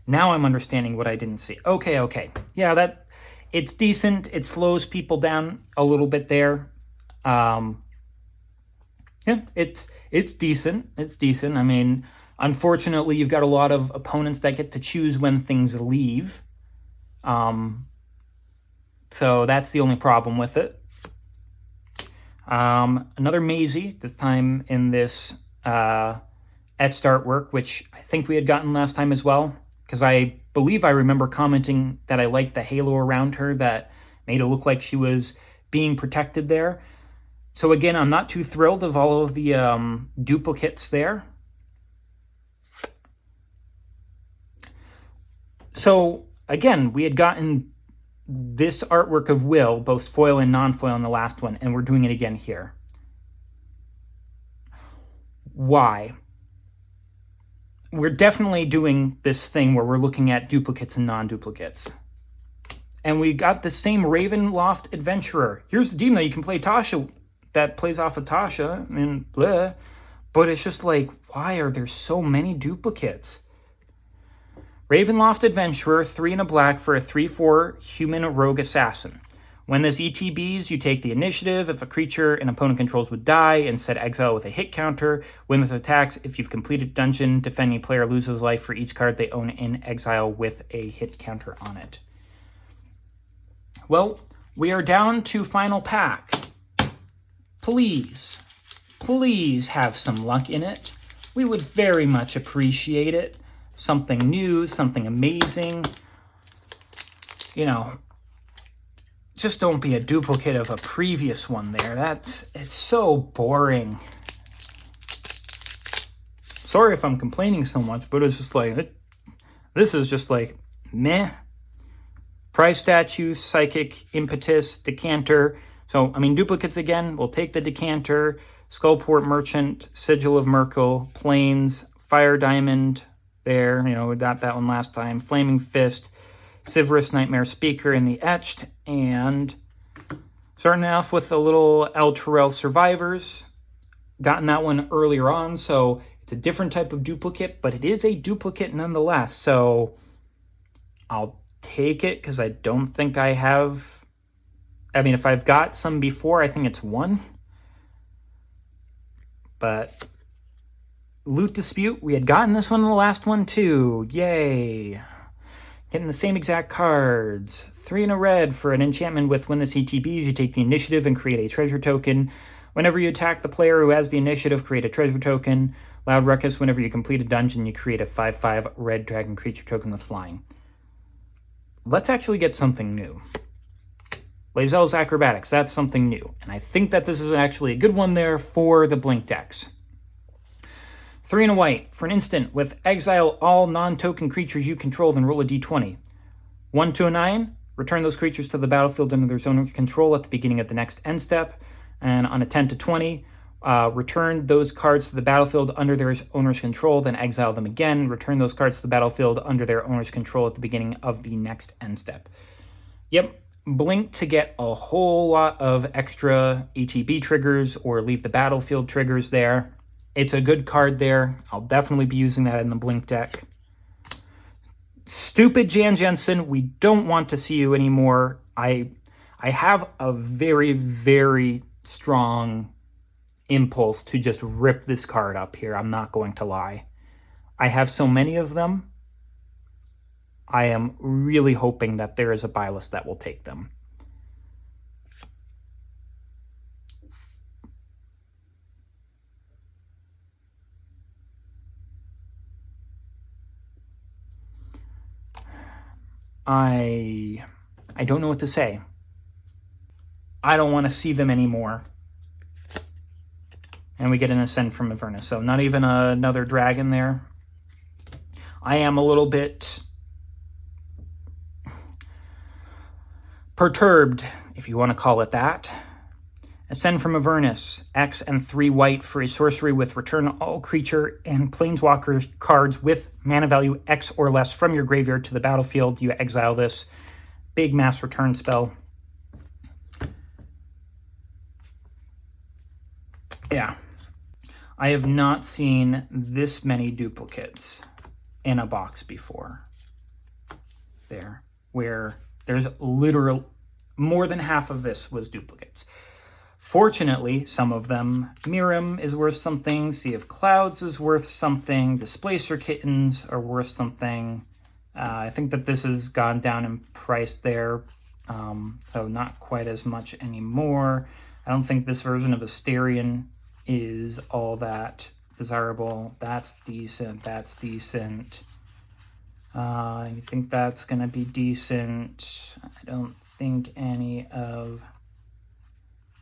Now I'm understanding what I didn't see. Okay. Yeah, it's decent. It slows people down a little bit there. Yeah, it's decent. It's decent. I mean, unfortunately, you've got a lot of opponents that get to choose when things leave. So that's the only problem with it. Another Maisie, this time in this etched artwork, which I think we had gotten last time as well, because I believe I remember commenting that I liked the halo around her that made it look like she was being protected there. So again, I'm not too thrilled of all of the duplicates there. So again, we had gotten this artwork of Will, both foil and non-foil in the last one, and we're doing it again here. Why? We're definitely doing this thing where we're looking at duplicates and non-duplicates. And we got the same Ravenloft Adventurer. Here's the demon that you can play Tasha, that plays off of Tasha, and blah. But it's just like, why are there so many duplicates? Ravenloft Adventurer, 3 and a black for a 3/4 human rogue assassin. When this ETBs, you take the initiative. If a creature an opponent controls would die, instead exile with a hit counter. When this attacks, if you've completed dungeon, defending player loses life for each card they own in exile with a hit counter on it. Well, we are down to final pack. Please have some luck in it. We would very much appreciate it. Something new, something amazing. You know, just don't be a duplicate of a previous one there. It's so boring. Sorry if I'm complaining so much, but it's just like, this is just like, meh. Prize Statue, Psychic, Impetus, Decanter. So, I mean, duplicates again. We'll take the Decanter, Skullport Merchant, Sigil of Merkel, Plains, Fire Diamond there. You know, we got that one last time. Flaming Fist, Sivirus Nightmare Speaker in the Etched, and starting off with a little El Terrell Survivors. Gotten that one earlier on, so it's a different type of duplicate, but it is a duplicate nonetheless. So I'll take it because I don't think I have. I mean, if I've got some before, I think it's 1. But Loot Dispute, we had gotten this one in the last one too. Yay. Getting the same exact cards. 3 and a red for an enchantment with when this ETBs, you take the initiative and create a treasure token. Whenever you attack the player who has the initiative, create a treasure token. Loud Ruckus, whenever you complete a dungeon, you create a 5/5 red dragon creature token with flying. Let's actually get something new. Lae'zel's Acrobatics, that's something new. And I think that this is actually a good one there for the Blink decks. 3 and a white. For an instant, with exile all non-token creatures you control, then roll a d20. 1 to a 9, return those creatures to the battlefield under their zone of control at the beginning of the next end step. And on a 10 to 20, return those cards to the battlefield under their owner's control, then exile them again. Return those cards to the battlefield under their owner's control at the beginning of the next end step. Yep. Blink to get a whole lot of extra ETB triggers or leave the battlefield triggers there. It's a good card there. I'll definitely be using that in the Blink deck. Stupid Jan Jensen, we don't want to see you anymore. I have a very, very strong impulse to just rip this card up here. I'm not going to lie. I have so many of them. I am really hoping that there is a buy list that will take them. I don't know what to say. I don't want to see them anymore. And we get an Ascend from Avernus. So not even another dragon there. I am a little bit Perturbed, if you want to call it that. Ascend from Avernus, X and 3 white for a sorcery with return all creature and planeswalker cards with mana value X or less from your graveyard to the battlefield. You exile this. Big mass return spell. Yeah. I have not seen this many duplicates in a box before. There. Where there's literal more than half of this was duplicates. Fortunately, some of them, Mirim is worth something, Sea of Clouds is worth something, Displacer Kittens are worth something. I think that this has gone down in price there, so not quite as much anymore. I don't think this version of Asterion is all that desirable. That's decent, that's decent. I think that's going to be decent. I don't think any of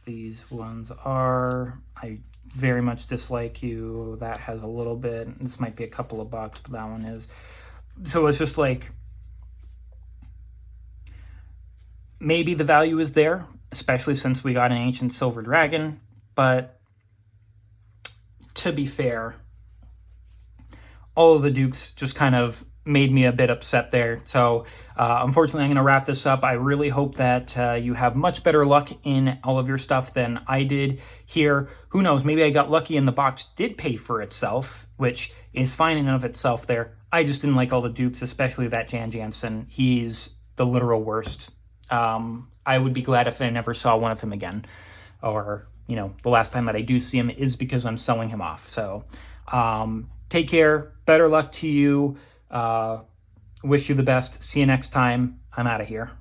these ones are. I very much dislike you. That has a little bit. This might be a couple of bucks, but that one is. So it's just like, maybe the value is there, especially since we got an Ancient Silver Dragon, but to be fair, all of the dupes just kind of made me a bit upset there. So unfortunately, I'm going to wrap this up. I really hope that you have much better luck in all of your stuff than I did here. Who knows? Maybe I got lucky and the box did pay for itself, which is fine in and of itself there. I just didn't like all the dupes, especially that Jan Jansen. He's the literal worst. I would be glad if I never saw one of him again. Or, you know, the last time that I do see him is because I'm selling him off. So take care. Better luck to you. Wish you the best. See you next time. I'm out of here.